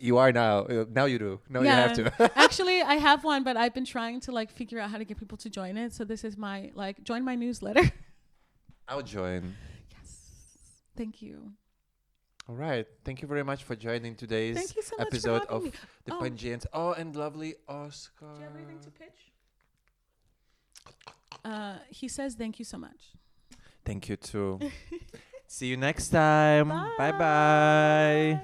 Speaker 1: You are now. Now you do. Now you have to.
Speaker 2: Actually, I have one, but I've been trying to like figure out how to get people to join it. So this is my like join my newsletter.
Speaker 1: I'll join.
Speaker 2: Yes. Thank you.
Speaker 1: All right. Thank you very much for joining today's
Speaker 2: so
Speaker 1: episode of the Pangeans. Oh, and lovely Oscar.
Speaker 2: Do you have anything to pitch? He says thank you so much.
Speaker 1: Thank you too. See you next time. Bye bye.